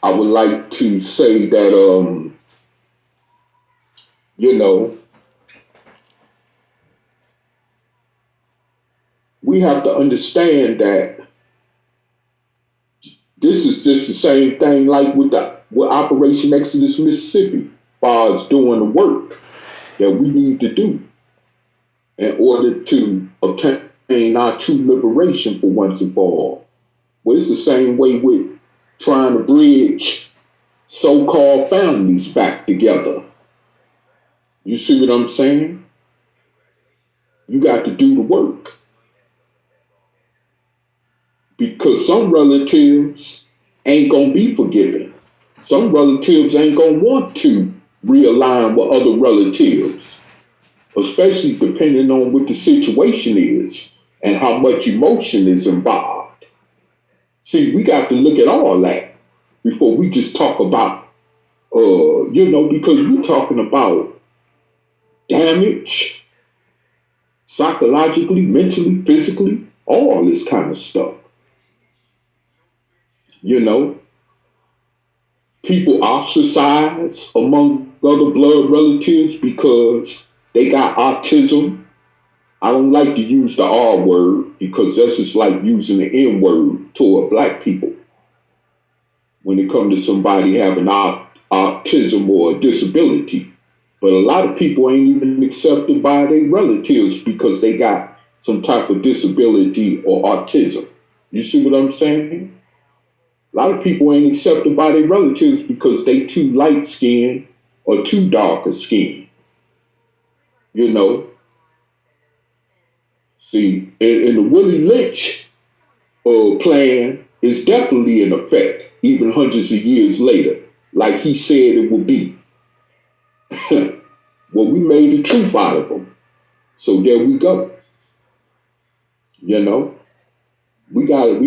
I would like to say that, we have to understand that this is just the same thing like with Operation Exodus Mississippi, as far as doing the work that we need to do in order to obtain our true liberation for once and for all. Well, it's the same way with trying to bridge so-called families back together. You see what I'm saying? You got to do the work. Because some relatives ain't going to be forgiving. Some relatives ain't going to want to realign with other relatives, especially depending on what the situation is and how much emotion is involved. See, we got to look at all that before we just talk about, because we're talking about damage psychologically, mentally, physically, all this kind of stuff. People ostracized among other blood relatives because they got autism. I don't like to use the R word because that's just like using the N word toward black people when it comes to somebody having autism or a disability. But a lot of people ain't even accepted by their relatives because they got some type of disability or autism. You see what I'm saying? A lot of people ain't accepted by their relatives because they too light skinned or too darker skinned. See, and the Willie Lynch plan is definitely in effect, even hundreds of years later, like he said it would be. Well, we made the truth out of them. So there we go. We got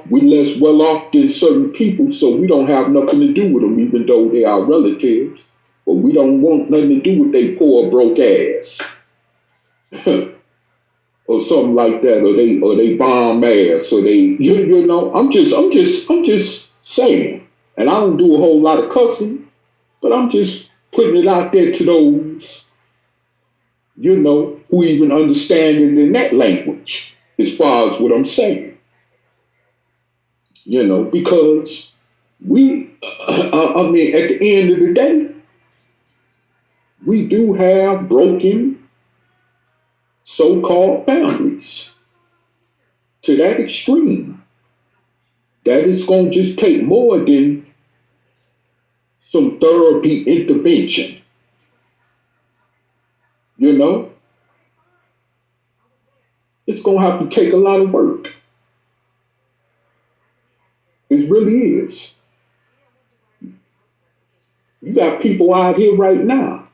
we less well off than certain people, so we don't have nothing to do with them, even though they are relatives. But we don't want nothing to do with they poor broke ass, or something like that, or they bomb ass, or they I'm just saying, and I don't do a whole lot of cussing, but I'm just putting it out there to those who even understand it in that language, as far as what I'm saying. Because I mean, at the end of the day, We do have broken so-called families to that extreme that it's going to just take more than some therapy intervention. You know, it's going to have to take a lot of work. It really is. You got people out here right now,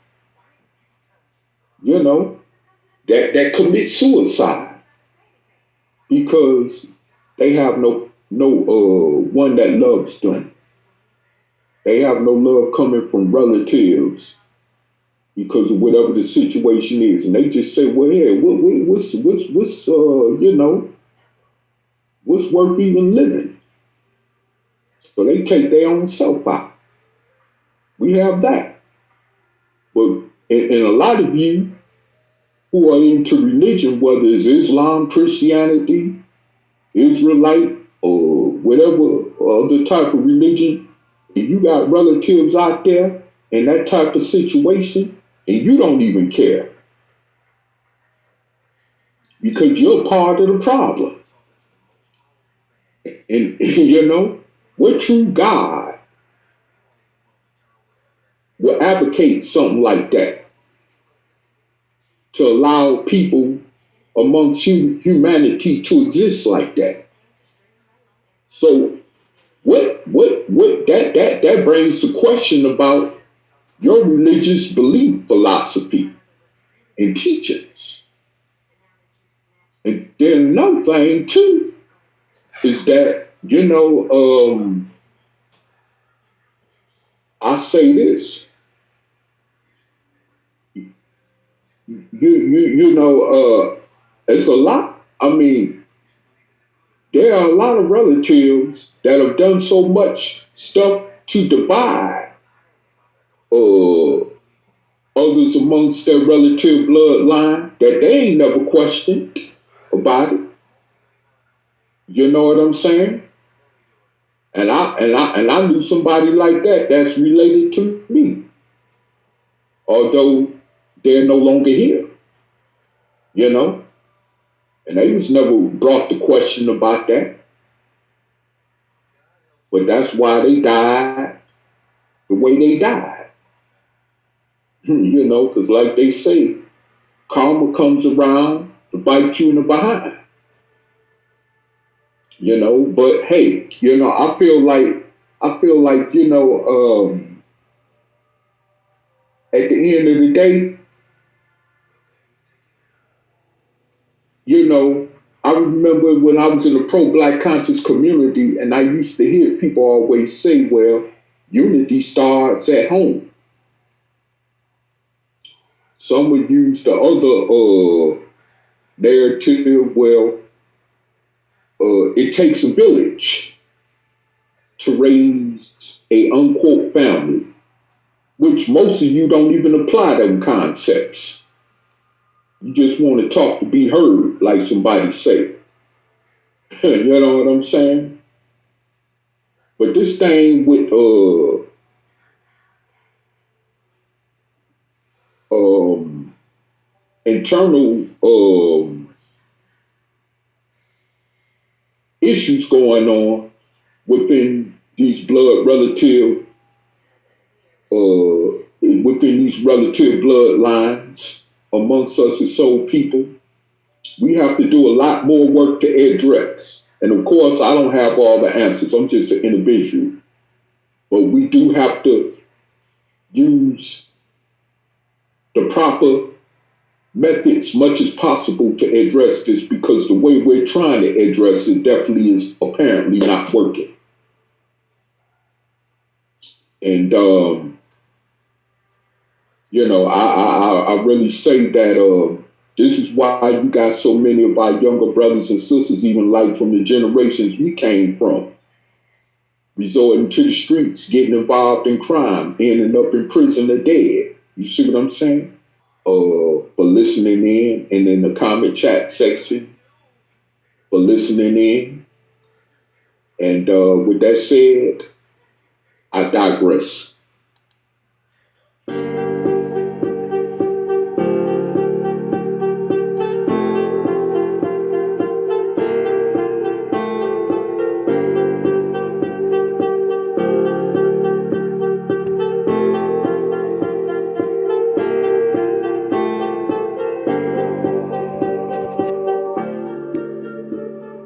you know, that commit suicide because they have no one that loves them. They have no love coming from relatives because of whatever the situation is, and they just say, "Well, hey, what's what's worth even living?" So they take their own self out. We have that, but and a lot of you who are into religion, whether it's Islam, Christianity, Israelite, or whatever other type of religion, if you got relatives out there in that type of situation, and you don't even care because you're part of the problem. And what true God will advocate something like that to allow people amongst humanity to exist like that? So what that brings the question about your religious belief, philosophy, and teachings. And then another thing too is that I say this, it's a lot. I mean, there are a lot of relatives that have done so much stuff to divide uh, others amongst their relative bloodline that they ain't never questioned about it. You know what I'm saying? And I knew somebody like that that's related to me, although they're no longer here, you know, and they was never brought to question about that. But that's why they died the way they died, because like they say, karma comes around to bite you in the behind, But hey, I feel like at the end of the day, you know, I remember when I was in the pro-black conscious community, and I used to hear people always say, "Well, unity starts at home." Some would use the other narrative. Well, it takes a village to raise a unquote family, which most of you don't even apply them concepts. You just want to talk to be heard, like somebody say. You know what I'm saying? But this thing with um, internal issues going on within these blood relative within these relative bloodlines amongst us as soul people, we have to do a lot more work to address. And of course, I don't have all the answers. I'm just an individual. But we do have to use the proper methods much as possible to address this because the way we're trying to address it definitely is apparently not working. And I really say that this is why you got so many of our younger brothers and sisters, even like from the generations we came from, resorting to the streets, getting involved in crime, ending up in prison or dead. You see what I'm saying? For listening in, and in the comment chat section for listening in. And with that said, I digress.